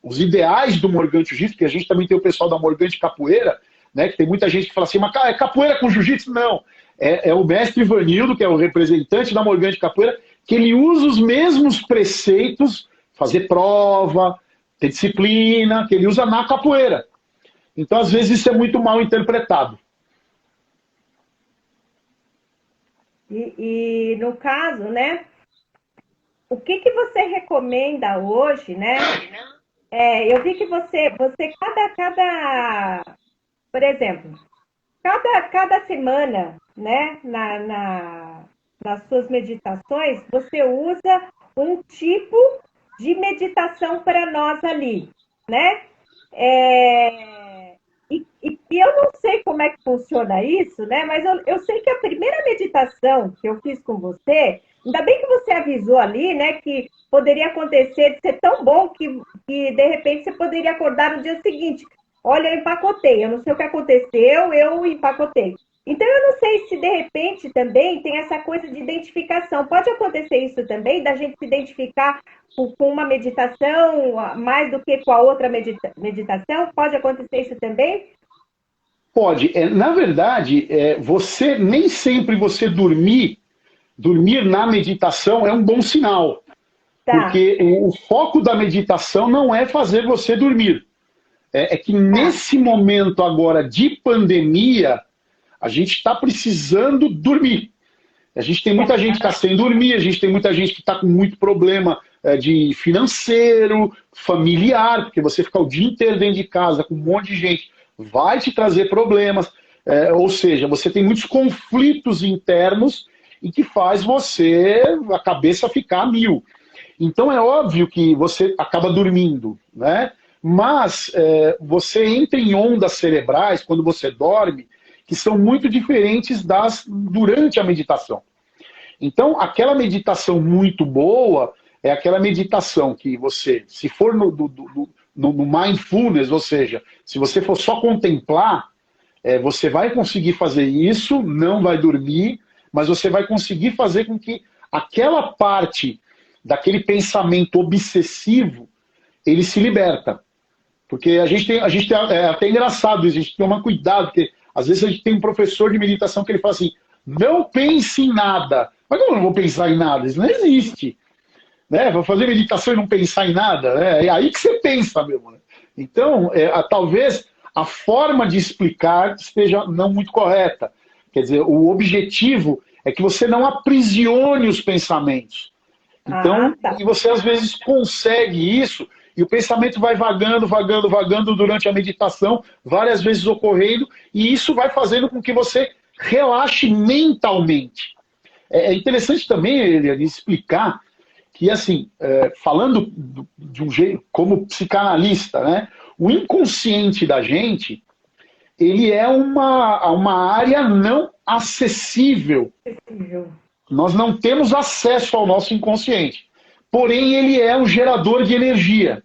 S2: os ideais do Morgan Jiu-Jitsu, porque a gente também tem o pessoal da Morgan de Capoeira, né? Que tem muita gente que fala assim, mas é capoeira com jiu-jitsu? Não. É o mestre Ivanildo, que é o representante da Morgan de Capoeira, que ele usa os mesmos preceitos, fazer prova, ter disciplina, que ele usa na capoeira. Então, às vezes, isso é muito mal interpretado.
S1: E no caso, né, o que você recomenda hoje, né? Eu vi que você por exemplo, cada semana, né, nas suas meditações, você usa um tipo de meditação para nós ali, né? E eu não sei como é que funciona isso, né? Mas eu sei que a primeira meditação que eu fiz com você, ainda bem que você avisou ali, né? Que poderia acontecer de ser tão bom que de repente você poderia acordar no dia seguinte. Olha, eu empacotei, eu não sei o que aconteceu, eu empacotei. Então, eu não sei se de repente também tem essa coisa de identificação. Pode acontecer isso também, da gente se identificar com uma meditação mais do que com a outra meditação? Pode acontecer isso também?
S2: Pode. Na verdade, você nem sempre você dormir na meditação é um bom sinal. Tá. Porque o foco da meditação não é fazer você dormir. É que nesse momento agora de pandemia, a gente está precisando dormir. A gente tem muita gente que está sem dormir, a gente tem muita gente que está com muito problema de financeiro, familiar, porque você ficar o dia inteiro dentro de casa com um monte de gente vai te trazer problemas. Ou seja, você tem muitos conflitos internos e que faz a cabeça ficar a mil. Então é óbvio que você acaba dormindo, né? Mas você entra em ondas cerebrais quando você dorme que são muito diferentes durante a meditação. Então, aquela meditação muito boa é aquela meditação que você, se for no mindfulness, ou seja, se você for só contemplar, você vai conseguir fazer isso, não vai dormir, mas você vai conseguir fazer com que aquela parte daquele pensamento obsessivo, ele se liberta. Porque a gente tem é até engraçado isso, a gente tem que tomar cuidado, porque às vezes a gente tem um professor de meditação que ele fala assim, não pense em nada. Mas como eu não vou pensar em nada? Isso não existe. Né? Vou fazer meditação e não pensar em nada. Né? É aí que você pensa mesmo. Né? Então, talvez a forma de explicar esteja não muito correta. Quer dizer, o objetivo é que você não aprisione os pensamentos. Então, e você às vezes consegue isso, e o pensamento vai vagando durante a meditação, várias vezes ocorrendo, e isso vai fazendo com que você relaxe mentalmente. É interessante também, Eliane, explicar que, assim, falando de um jeito como psicanalista, né, O inconsciente da gente, ele é uma área não acessível. Nós não temos acesso ao nosso inconsciente. Porém, ele é um gerador de energia.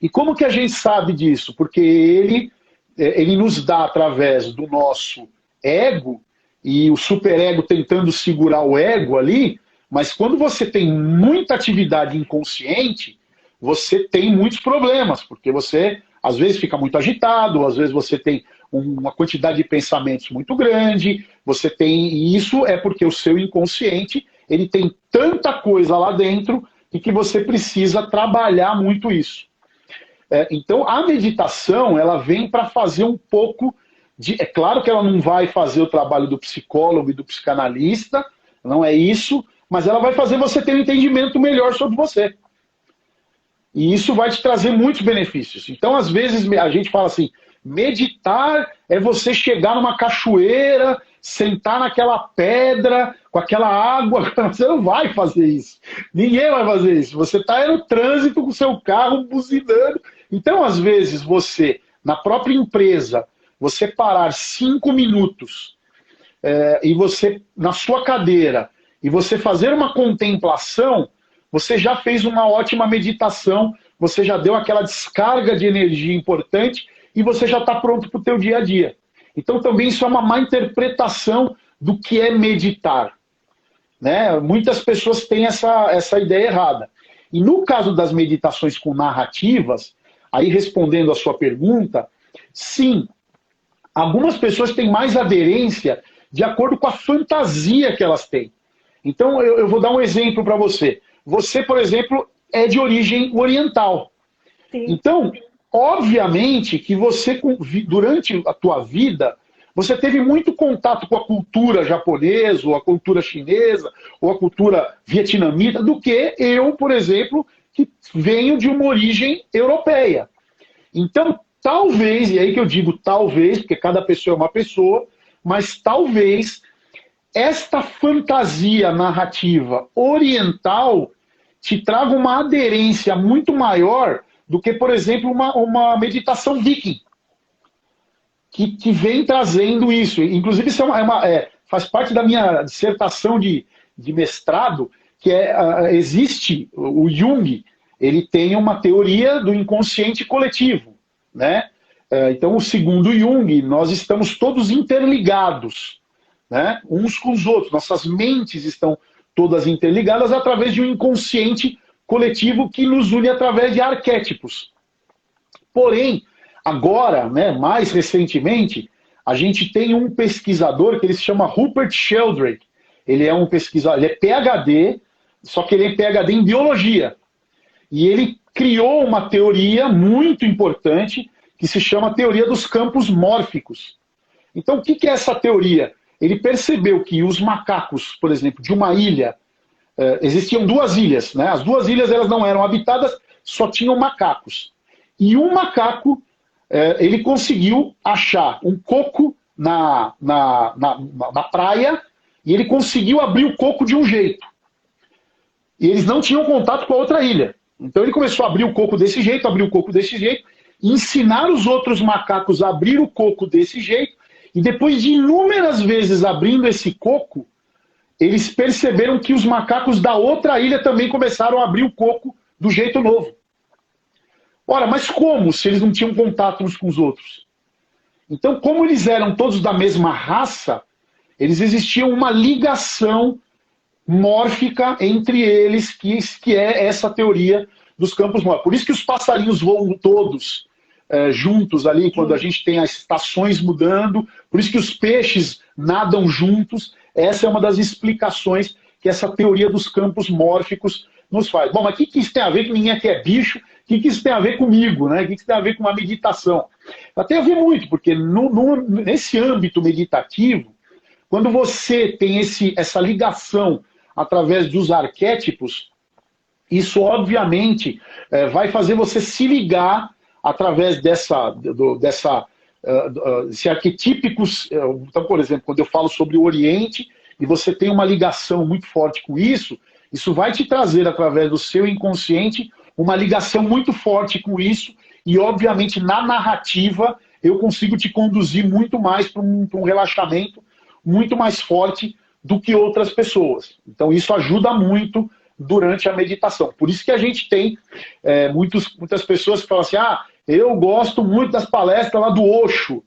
S2: E como que a gente sabe disso? Porque ele nos dá, através do nosso ego, e o superego tentando segurar o ego ali, mas quando você tem muita atividade inconsciente, você tem muitos problemas, porque você, às vezes, fica muito agitado, às vezes você tem uma quantidade de pensamentos muito grande, e isso é porque o seu inconsciente, ele tem tanta coisa lá dentro e que você precisa trabalhar muito isso. Então, a meditação, ela vem para fazer um pouco de... É claro que ela não vai fazer o trabalho do psicólogo e do psicanalista, não é isso, mas ela vai fazer você ter um entendimento melhor sobre você. E isso vai te trazer muitos benefícios. Então, às vezes, a gente fala assim, meditar é você chegar numa cachoeira, sentar naquela pedra, com aquela água. Você não vai fazer isso. Ninguém vai fazer isso. Você está no trânsito com o seu carro buzinando. Então, às vezes, você, na própria empresa, você parar 5 minutos e você, na sua cadeira, e você fazer uma contemplação, você já fez uma ótima meditação, você já deu aquela descarga de energia importante e você já está pronto para o teu dia a dia. Então também isso é uma má interpretação do que é meditar. Né? Muitas pessoas têm essa ideia errada. E no caso das meditações com narrativas, aí respondendo a sua pergunta, sim, algumas pessoas têm mais aderência de acordo com a fantasia que elas têm. Então eu vou dar um exemplo para você. Você, por exemplo, é de origem oriental. Sim. Então, obviamente que você, durante a tua vida, você teve muito contato com a cultura japonesa, ou a cultura chinesa, ou a cultura vietnamita, do que eu, por exemplo, que venho de uma origem europeia. Então, talvez, e aí que eu digo talvez, porque cada pessoa é uma pessoa, mas talvez esta fantasia narrativa oriental te traga uma aderência muito maior do que, por exemplo, uma meditação viking, que vem trazendo isso. Inclusive, isso faz parte da minha dissertação de mestrado, que existe o Jung, ele tem uma teoria do inconsciente coletivo. Né? Então, segundo Jung, nós estamos todos interligados, né? Uns com os outros. Nossas mentes estão todas interligadas através de um inconsciente coletivo que nos une através de arquétipos. Porém, agora, né, mais recentemente, a gente tem um pesquisador que ele se chama Rupert Sheldrake. Ele é um pesquisador, ele é PhD, só que ele é PhD em biologia. E ele criou uma teoria muito importante que se chama teoria dos campos mórficos. Então, o que é essa teoria? Ele percebeu que os macacos, por exemplo, de uma ilha, existiam 2 ilhas, né? As 2 ilhas elas não eram habitadas, só tinham macacos. E um macaco, ele conseguiu achar um coco na praia e ele conseguiu abrir o coco de um jeito. E eles não tinham contato com a outra ilha. Então ele começou a abrir o coco desse jeito, abrir o coco desse jeito, e ensinar os outros macacos a abrir o coco desse jeito. E depois de inúmeras vezes abrindo esse coco, eles perceberam que os macacos da outra ilha também começaram a abrir o coco do jeito novo. Ora, mas como, se eles não tinham contato uns com os outros? Então, como eles eram todos da mesma raça, eles existiam uma ligação mórfica entre eles, que é essa teoria dos campos mórficos. Por isso que os passarinhos voam todos juntos ali, quando a gente tem as estações mudando, por isso que os peixes nadam juntos. Essa é uma das explicações que essa teoria dos campos mórficos nos faz. Bom, mas o que isso tem a ver com ninguém aqui é bicho? O que isso tem a ver comigo? Né? O que isso tem a ver com uma meditação? Tem a ver muito, porque nesse âmbito meditativo, quando você tem essa ligação através dos arquétipos, isso obviamente vai fazer você se ligar através desse arquetípicos. Então, por exemplo, quando eu falo sobre o Oriente, e você tem uma ligação muito forte com isso vai te trazer, através do seu inconsciente, uma ligação muito forte com isso e, obviamente, na narrativa eu consigo te conduzir muito mais para um relaxamento muito mais forte do que outras pessoas. Então isso ajuda muito durante a meditação. Por isso que a gente tem muitas pessoas que falam assim, eu gosto muito das palestras lá do Osho,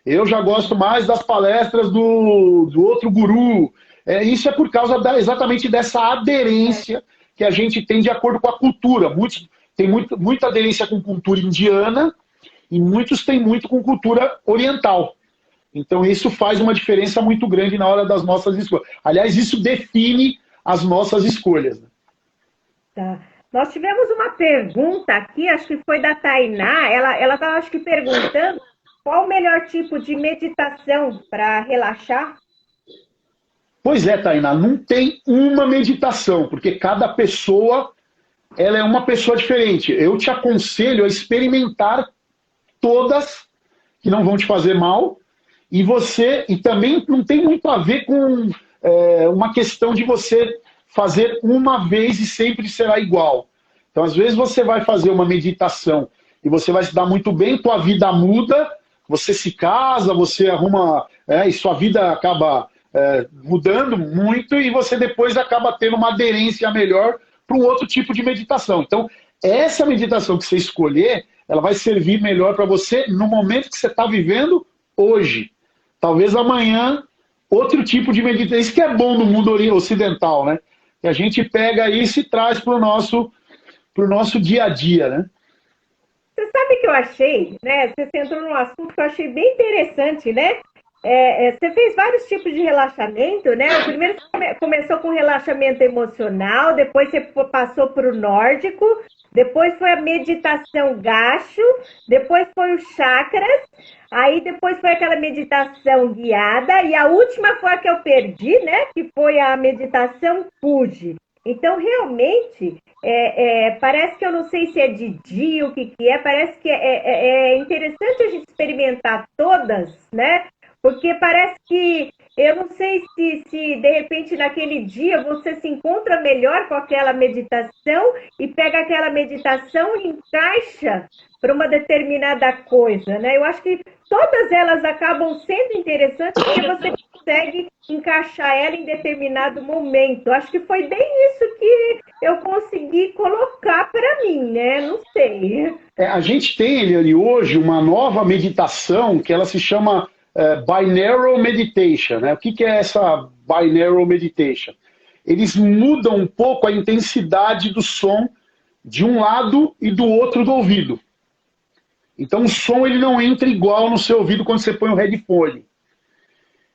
S2: eu já gosto mais das palestras do outro guru. Isso é por causa exatamente dessa aderência que a gente tem de acordo com a cultura. Muitos têm muita aderência com cultura indiana e muitos têm muito com cultura oriental. Então isso faz uma diferença muito grande na hora das nossas escolhas. Aliás, isso define as nossas escolhas.
S1: Tá. Nós tivemos uma pergunta aqui, acho que foi da Tainá, ela estava, acho que, perguntando qual o melhor tipo de meditação para relaxar?
S2: Pois é, Tainá, não tem uma meditação, porque cada pessoa ela é uma pessoa diferente. Eu te aconselho a experimentar todas, que não vão te fazer mal, e também não tem muito a ver com uma questão de você fazer uma vez e sempre será igual. Então, às vezes, você vai fazer uma meditação e você vai se dar muito bem, tua vida muda, você se casa, você arruma, e sua vida acaba mudando muito e você depois acaba tendo uma aderência melhor para um outro tipo de meditação. Então, essa meditação que você escolher, ela vai servir melhor para você no momento que você está vivendo hoje. Talvez amanhã, outro tipo de meditação. Isso que é bom no mundo ocidental, né? Que a gente pega isso e traz para o nosso dia a dia, né?
S1: Você sabe que eu achei, né? Você entrou num assunto que eu achei bem interessante, né? Você fez vários tipos de relaxamento, né? O primeiro você começou com relaxamento emocional, depois você passou para o nórdico, depois foi a meditação gacho, depois foi os chakras, aí depois foi aquela meditação guiada, e a última foi a que eu perdi, né? Que foi a meditação Fuji. Então, realmente, parece que eu não sei se é de dia, o que é, parece que é interessante a gente experimentar todas, né? Porque parece que, eu não sei se de repente naquele dia você se encontra melhor com aquela meditação e pega aquela meditação e encaixa para uma determinada coisa, né? Eu acho que todas elas acabam sendo interessantes porque você consegue encaixar ela em determinado momento. Acho que foi bem isso que eu consegui colocar para mim, né? Não sei.
S2: A gente tem, Eliane, hoje uma nova meditação que ela se chama Binaural Meditation, né? O que é essa Binaural Meditation? Eles mudam um pouco a intensidade do som de um lado e do outro do ouvido. Então o som ele não entra igual no seu ouvido quando você põe o headphone.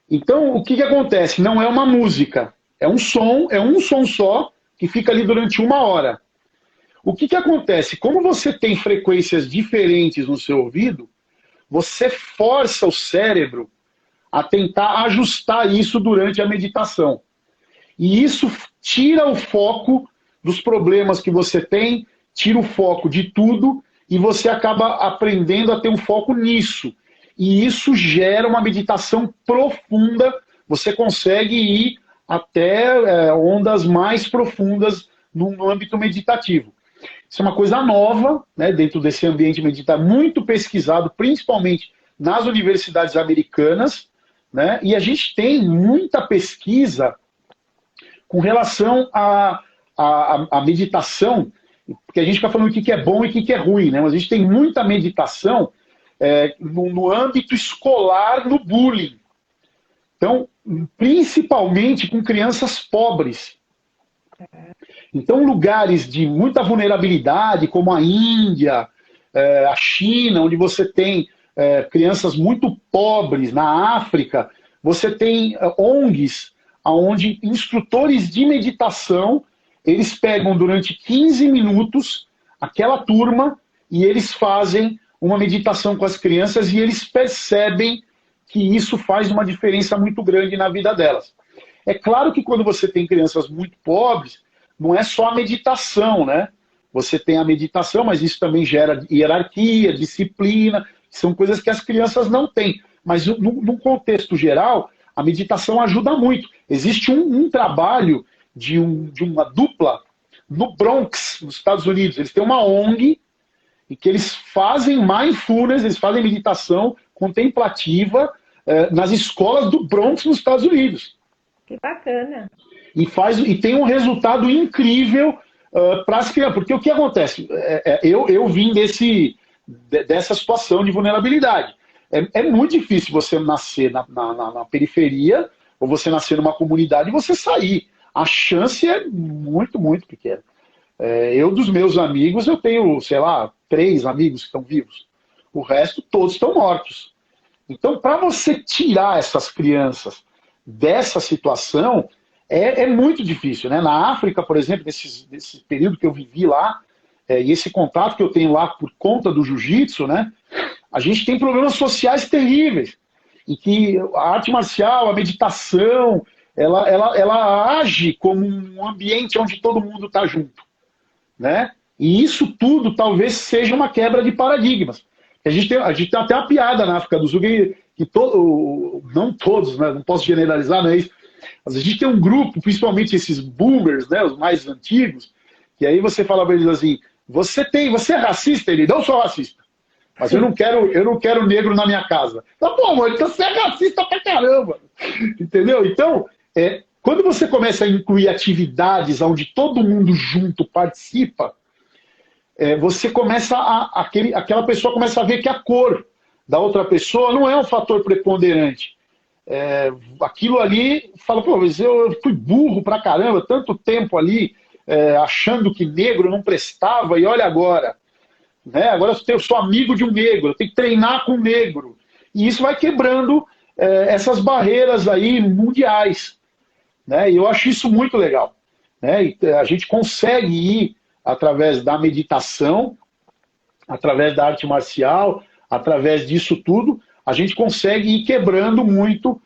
S2: Então o que acontece? Não é uma música, é um som só que fica ali durante 1 hora. O que acontece? Como você tem frequências diferentes no seu ouvido, você força o cérebro a tentar ajustar isso durante a meditação. E isso tira o foco dos problemas que você tem, tira o foco de tudo, e você acaba aprendendo a ter um foco nisso. E isso gera uma meditação profunda, você consegue ir até ondas mais profundas no âmbito meditativo. Isso é uma coisa nova, né, dentro desse ambiente meditativo, muito pesquisado, principalmente nas universidades americanas, né, e a gente tem muita pesquisa com relação à meditação, porque a gente fica falando o que é bom e o que é ruim, né, mas a gente tem muita meditação no âmbito escolar, no bullying. Então, principalmente com crianças pobres. Então, lugares de muita vulnerabilidade, como a Índia, a China, onde você tem crianças muito pobres, na África, você tem ONGs, onde instrutores de meditação, eles pegam durante 15 minutos aquela turma e eles fazem uma meditação com as crianças e eles percebem que isso faz uma diferença muito grande na vida delas. É claro que quando você tem crianças muito pobres, não é só a meditação, né? Você tem a meditação, mas isso também gera hierarquia, disciplina, são coisas que as crianças não têm. Mas, num contexto geral, a meditação ajuda muito. Existe um trabalho de uma dupla no Bronx, nos Estados Unidos. Eles têm uma ONG em que eles fazem mindfulness, eles fazem meditação contemplativa nas escolas do Bronx, nos Estados Unidos.
S1: Que bacana.
S2: E tem um resultado incrível para as crianças. Porque o que acontece? Eu vim dessa situação de vulnerabilidade. É muito difícil você nascer na periferia ou você nascer numa comunidade e você sair. A chance é muito, muito pequena. Dos meus amigos, eu tenho, sei lá, 3 amigos que estão vivos. O resto, todos estão mortos. Então, para você tirar essas crianças dessa situação, é muito difícil, né? Na África, por exemplo, nesse período que eu vivi lá, e esse contato que eu tenho lá por conta do jiu-jitsu, né? A gente tem problemas sociais terríveis, em que a arte marcial, a meditação, ela age como um ambiente onde todo mundo está junto, né? E isso tudo talvez seja uma quebra de paradigmas. A gente tem até uma piada na África do Sul, não todos, né? Não posso generalizar, não é isso. Mas a gente tem um grupo, principalmente esses boomers, né? Os mais antigos, que aí você fala para eles assim, você é racista? Ele, não sou racista. Mas eu não quero negro na minha casa. Tá bom, mano, então você é racista pra caramba. Entendeu? Então, quando você começa a incluir atividades onde todo mundo junto participa, você começa aquela pessoa começa a ver que a cor da outra pessoa não é um fator preponderante. Aquilo ali, fala, pô, mas eu fui burro pra caramba, tanto tempo ali, achando que negro não prestava, e olha agora. Né? Agora eu sou amigo de um negro, eu tenho que treinar com um negro. E isso vai quebrando essas barreiras aí mundiais. Né? E eu acho isso muito legal. Né? E a gente consegue ir através da meditação, através da arte marcial, através disso tudo, a gente consegue ir quebrando muito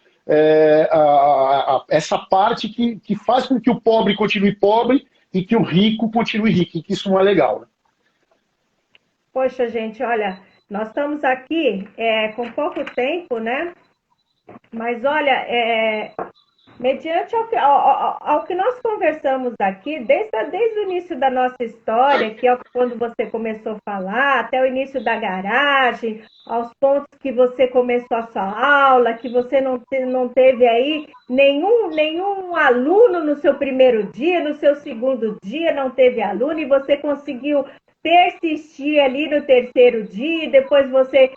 S2: essa parte que faz com que o pobre continue pobre e que o rico continue rico, e que isso não é legal. Né?
S1: Poxa, gente, olha, nós estamos aqui com pouco tempo, né? Mas olha, mediante ao que nós conversamos aqui, desde o início da nossa história, que é quando você começou a falar, até o início da garagem, aos pontos que você começou a sua aula, que você não teve aí nenhum aluno no seu primeiro dia, no seu segundo dia não teve aluno, e você conseguiu persistir ali no terceiro dia, depois você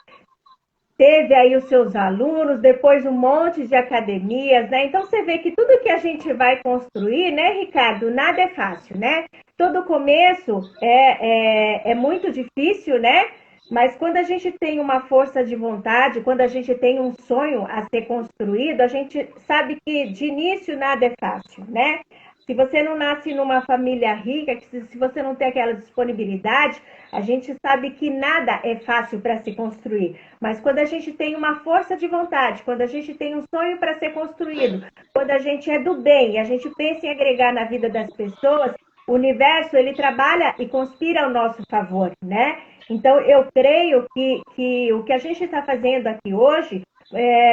S1: teve aí os seus alunos, depois um monte de academias, né? Então você vê que tudo que a gente vai construir, né, Ricardo, nada é fácil, né? Todo começo é muito difícil, né? Mas quando a gente tem uma força de vontade, quando a gente tem um sonho a ser construído, a gente sabe que de início nada é fácil, né? Se você não nasce numa família rica, se você não tem aquela disponibilidade, a gente sabe que nada é fácil para se construir. Mas quando a gente tem uma força de vontade, quando a gente tem um sonho para ser construído, quando a gente é do bem e a gente pensa em agregar na vida das pessoas, o universo, ele trabalha e conspira ao nosso favor, né? Então, eu creio que o que a gente está fazendo aqui hoje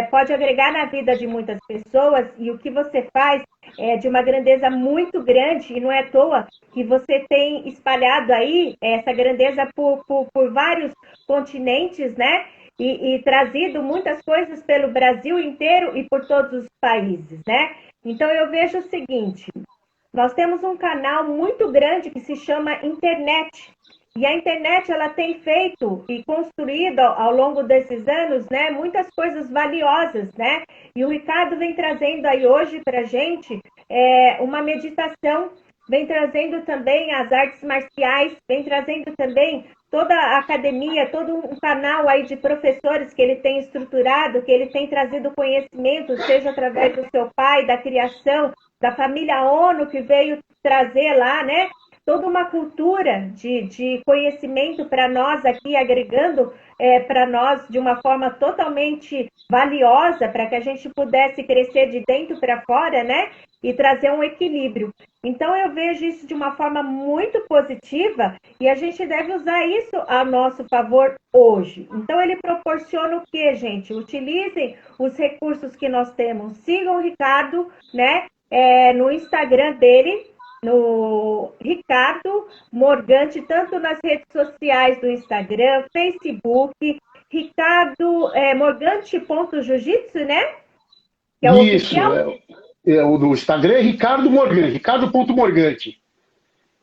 S1: pode agregar na vida de muitas pessoas, e o que você faz é de uma grandeza muito grande, e não é à toa que você tem espalhado aí essa grandeza por vários continentes, né? E trazido muitas coisas pelo Brasil inteiro e por todos os países, né? Então eu vejo o seguinte, nós temos um canal muito grande que se chama internet. E a internet, ela tem feito e construído ao longo desses anos, né, muitas coisas valiosas, né? E o Ricardo vem trazendo aí hoje para a gente uma meditação, vem trazendo também as artes marciais, vem trazendo também toda a academia, todo um canal aí de professores que ele tem estruturado, que ele tem trazido conhecimento, seja através do seu pai, da criação, da família ONU, que veio trazer lá, né? Toda uma cultura de conhecimento para nós aqui, agregando para nós de uma forma totalmente valiosa, para que a gente pudesse crescer de dentro para fora, né? E trazer um equilíbrio. Então, eu vejo isso de uma forma muito positiva e a gente deve usar isso a nosso favor hoje. Então, ele proporciona o quê, gente? Utilizem os recursos que nós temos. Sigam o Ricardo, né? No Instagram dele, no Ricardo Morgante, tanto nas redes sociais do Instagram, Facebook, Ricardo Morgante.jiu-jitsu, né? Que é o
S2: Isso,
S1: oficial.
S2: o do Instagram é Ricardo Morgante, Ricardo.morgante.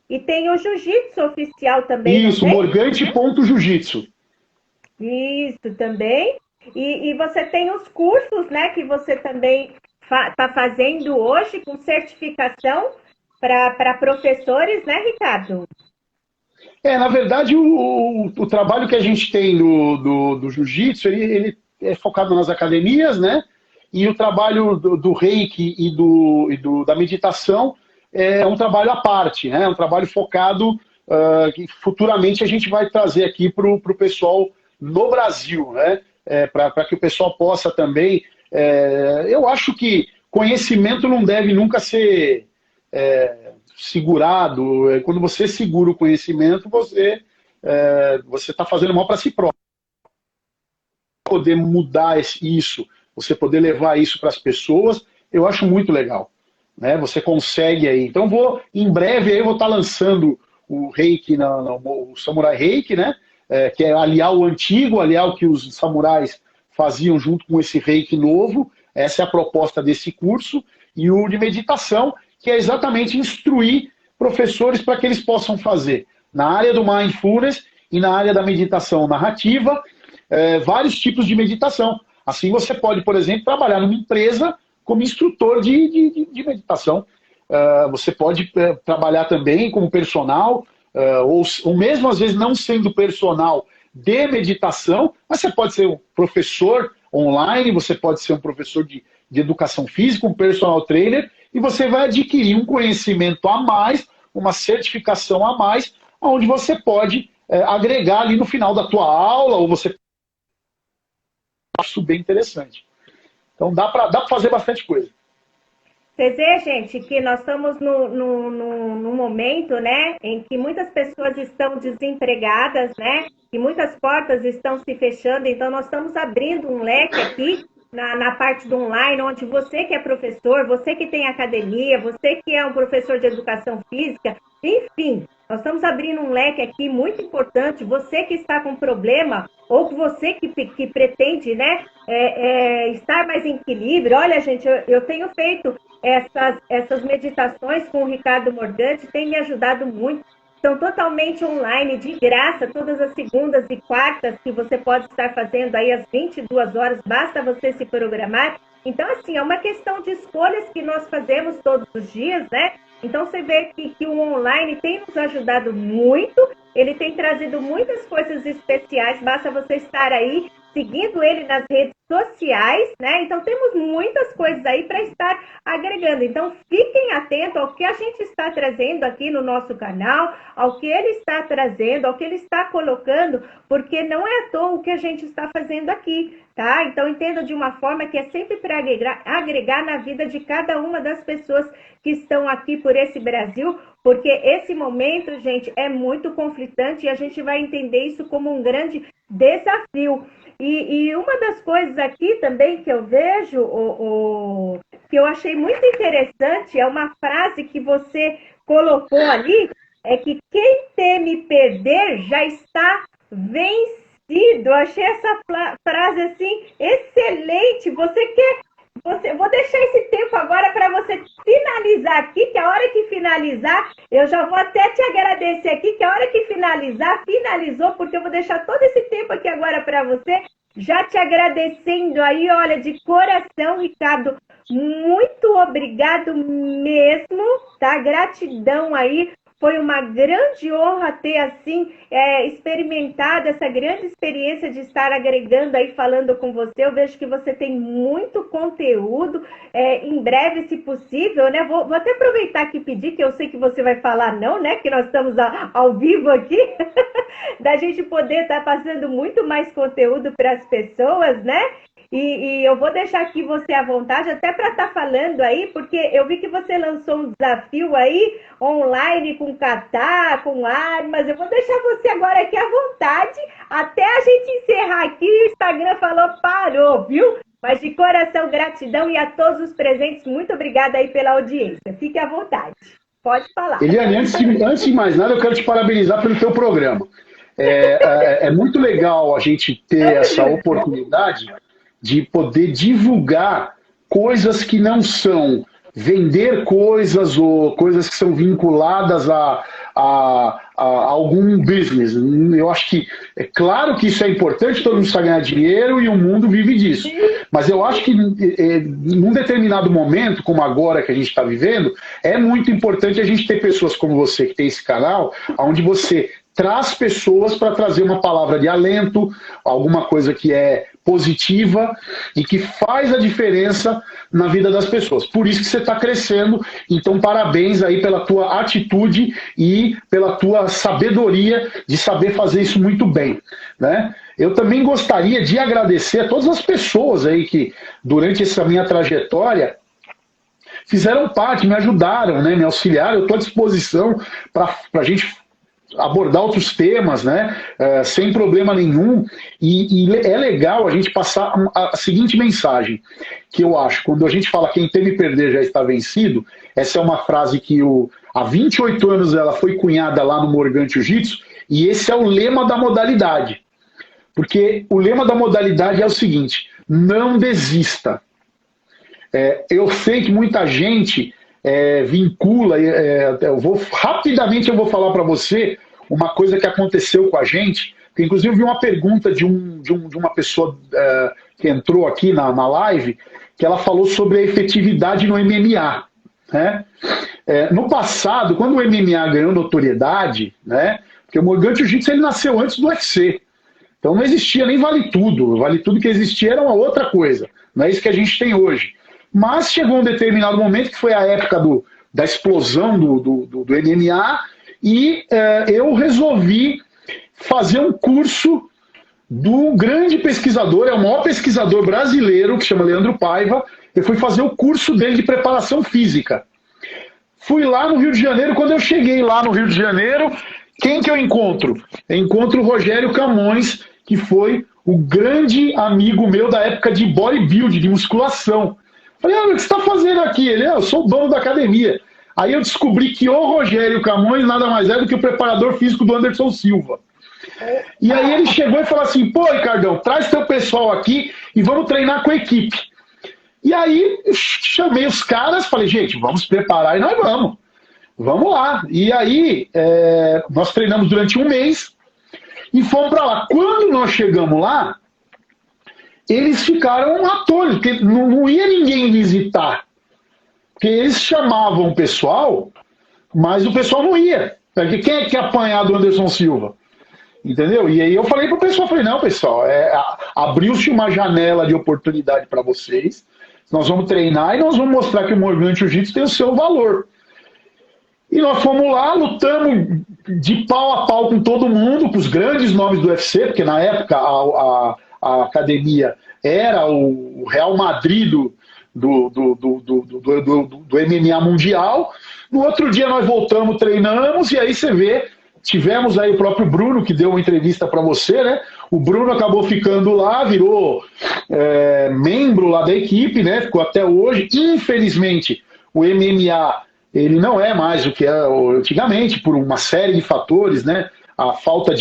S1: E tem o Jiu-Jitsu oficial também, não
S2: Isso,
S1: tem?
S2: morgante.jiu-jitsu.
S1: Isso também. E você tem os cursos, né, que você também está fazendo hoje com certificação para professores, né, Ricardo?
S2: Na verdade, o trabalho que a gente tem do jiu-jitsu, ele é focado nas academias, né? E o trabalho do reiki da meditação é um trabalho à parte, né? É um trabalho focado que futuramente a gente vai trazer aqui para o pessoal no Brasil, né? Para que o pessoal possa também. Eu acho que conhecimento não deve nunca ser segurado. Quando você segura o conhecimento, você está fazendo mal para si próprio. Poder mudar isso, você poder levar isso para as pessoas, eu acho muito legal. Né? Você consegue aí. Então, em breve, eu vou estar lançando o Reiki, o Samurai Reiki, né? Que é aliar o antigo, aliar o que os samurais faziam junto com esse Reiki novo. Essa é a proposta desse curso. E o de meditação, que é exatamente instruir professores para que eles possam fazer na área do mindfulness e na área da meditação narrativa, vários tipos de meditação. Assim você pode, por exemplo, trabalhar numa empresa como instrutor de meditação. Você pode trabalhar também como personal, ou mesmo às vezes não sendo personal de meditação, mas você pode ser um professor online, você pode ser um professor de educação física, um personal trainer, e você vai adquirir um conhecimento a mais, uma certificação a mais, onde você pode agregar ali no final da tua aula, ou você acho bem interessante. Então dá para fazer bastante coisa.
S1: Você vê, gente, que nós estamos no momento, né, em que muitas pessoas estão desempregadas, né, e muitas portas estão se fechando, então nós estamos abrindo um leque aqui na parte do online, onde você que é professor, você que tem academia, você que é um professor de educação física, enfim, nós estamos abrindo um leque aqui muito importante. Você que está com problema, ou você que pretende, né, estar mais em equilíbrio. Olha, gente, eu tenho feito essas meditações com o Ricardo Morgante, tem me ajudado muito. São totalmente online, de graça, todas as segundas e quartas que você pode estar fazendo aí às 22 horas, basta você se programar. Então, assim, é uma questão de escolhas que nós fazemos todos os dias, né? Então, você vê que o online tem nos ajudado muito, ele tem trazido muitas coisas especiais, basta você estar aí seguindo ele nas redes sociais, né? Então, temos muitas coisas aí para estar agregando. Então, fiquem atentos ao que a gente está trazendo aqui no nosso canal, ao que ele está trazendo, ao que ele está colocando, porque não é à toa o que a gente está fazendo aqui, tá? Então, entenda de uma forma que é sempre para agregar na vida de cada uma das pessoas que estão aqui por esse Brasil, porque esse momento, gente, é muito conflitante e a gente vai entender isso como um grande desafio. E uma das coisas aqui também que eu vejo, que eu achei muito interessante, é uma frase que você colocou ali, é que quem teme perder já está vencido. Eu achei essa frase assim excelente. Vou deixar esse tempo agora para você finalizar aqui, que a hora que finalizar, eu já vou até te agradecer aqui, que a hora que finalizar, finalizou, porque eu vou deixar todo esse tempo aqui agora para você, já te agradecendo aí, olha, de coração, Ricardo, muito obrigado mesmo, tá? Gratidão aí. Foi uma grande honra ter, assim, experimentado essa grande experiência de estar agregando aí, falando com você. Eu vejo que você tem muito conteúdo. Em breve, se possível, né? Vou até aproveitar aqui e pedir, que eu sei que você vai falar não, né? Que nós estamos ao vivo aqui. Da gente poder estar passando muito mais conteúdo para as pessoas, né? E eu vou deixar aqui você à vontade, até para estar falando aí, porque eu vi que você lançou um desafio aí, online, com kata, com armas. Eu vou deixar você agora aqui à vontade, até a gente encerrar aqui. O Instagram falou, parou, viu? Mas de coração, gratidão, e a todos os presentes, muito obrigada aí pela audiência. Fique à vontade. Pode falar.
S2: Eliane, antes de mais nada, eu quero te parabenizar pelo teu programa. É muito legal a gente ter essa oportunidade de poder divulgar coisas que não são vender coisas ou coisas que são vinculadas a algum business. Eu acho que é claro que isso é importante, todo mundo precisa ganhar dinheiro e o mundo vive disso. Mas eu acho que em um determinado momento, como agora que a gente está vivendo, é muito importante a gente ter pessoas como você que tem esse canal, onde você traz pessoas para trazer uma palavra de alento, alguma coisa que é positiva e que faz a diferença na vida das pessoas. Por isso que você está crescendo, então parabéns aí pela tua atitude e pela tua sabedoria de saber fazer isso muito bem, né? Eu também gostaria de agradecer a todas as pessoas aí que durante essa minha trajetória fizeram parte, me ajudaram, né, me auxiliaram. Eu estou à disposição para a gente abordar outros temas, né, sem problema nenhum, e é legal a gente passar a seguinte mensagem, que eu acho, quando a gente fala quem teme perder já está vencido, essa é uma frase que há 28 anos ela foi cunhada lá no Morgan Jiu-Jitsu, e esse é o lema da modalidade, porque o lema da modalidade é o seguinte: não desista. Eu sei que muita gente vincula, rapidamente eu vou falar para você uma coisa que aconteceu com a gente, que inclusive eu vi uma pergunta de uma pessoa que entrou aqui na live, que ela falou sobre a efetividade no MMA, né? No passado, quando o MMA ganhou notoriedade, né, porque o Morgan Jiu-Jitsu ele nasceu antes do UFC, então não existia nem Vale Tudo. O Vale Tudo que existia era uma outra coisa, não é isso que a gente tem hoje. Mas chegou um determinado momento, que foi a época da explosão do MMA, e eu resolvi fazer um curso do grande pesquisador, é o maior pesquisador brasileiro, que chama Leandro Paiva. Eu fui fazer o curso dele de preparação física. Fui lá no Rio de Janeiro. Quando eu cheguei lá no Rio de Janeiro, quem que eu encontro? Eu encontro o Rogério Camões, que foi o grande amigo meu da época de bodybuilding, de musculação. Falei, o que você está fazendo aqui? Ele, eu sou o dono da academia. Aí eu descobri que o Rogério Camões nada mais é do que o preparador físico do Anderson Silva. E aí ele chegou e falou assim, pô, Ricardão, traz teu pessoal aqui e vamos treinar com a equipe. E aí chamei os caras, falei, gente, vamos preparar e nós vamos lá. E aí nós treinamos durante um mês e fomos para lá. Quando nós chegamos lá, eles ficaram atônitos, porque não ia ninguém visitar. Porque eles chamavam o pessoal, mas o pessoal não ia. Porque quem é que ia apanhar do Anderson Silva? Entendeu? E aí eu falei pro pessoal, não, pessoal, abriu-se uma janela de oportunidade para vocês, nós vamos treinar e nós vamos mostrar que o Morgan Jiu-Jitsu tem o seu valor. E nós fomos lá, lutamos de pau a pau com todo mundo, com os grandes nomes do UFC, porque na época a academia era o Real Madrid do MMA mundial. No outro dia nós voltamos, treinamos, e aí você vê, tivemos aí o próprio Bruno, que deu uma entrevista para você, né? O Bruno acabou ficando lá, virou membro lá da equipe, né? Ficou até hoje. Infelizmente, o MMA ele não é mais o que era antigamente, por uma série de fatores, né? A falta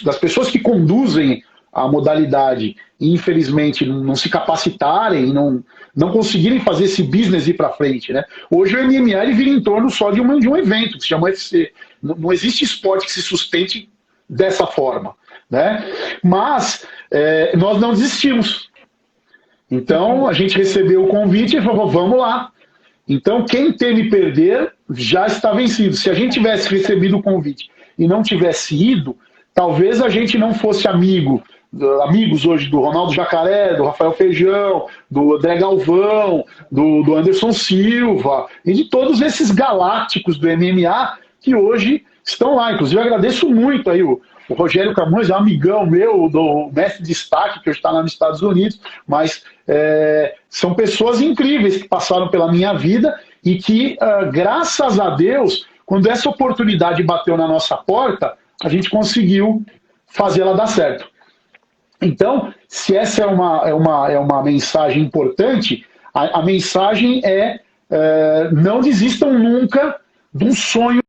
S2: das pessoas que conduzem a modalidade, infelizmente, não se capacitarem, não conseguirem fazer esse business ir para frente, né? Hoje o MMA ele vira em torno só de um evento, que se chama UFC. Não existe esporte que se sustente dessa forma, né? Mas nós não desistimos. Então a gente recebeu o convite e falou, vamos lá. Então quem teme perder já está vencido. Se a gente tivesse recebido o convite e não tivesse ido, talvez a gente não fosse amigos hoje do Ronaldo Jacaré, do Rafael Feijão, do André Galvão, do Anderson Silva e de todos esses galácticos do MMA que hoje estão lá. Inclusive eu agradeço muito aí o Rogério Camões, é um amigão meu, do mestre de destaque, que hoje está lá nos Estados Unidos, mas são pessoas incríveis que passaram pela minha vida e que, graças a Deus, quando essa oportunidade bateu na nossa porta, a gente conseguiu fazer ela dar certo. Então, se essa é uma mensagem importante, a mensagem é não desistam nunca de um sonho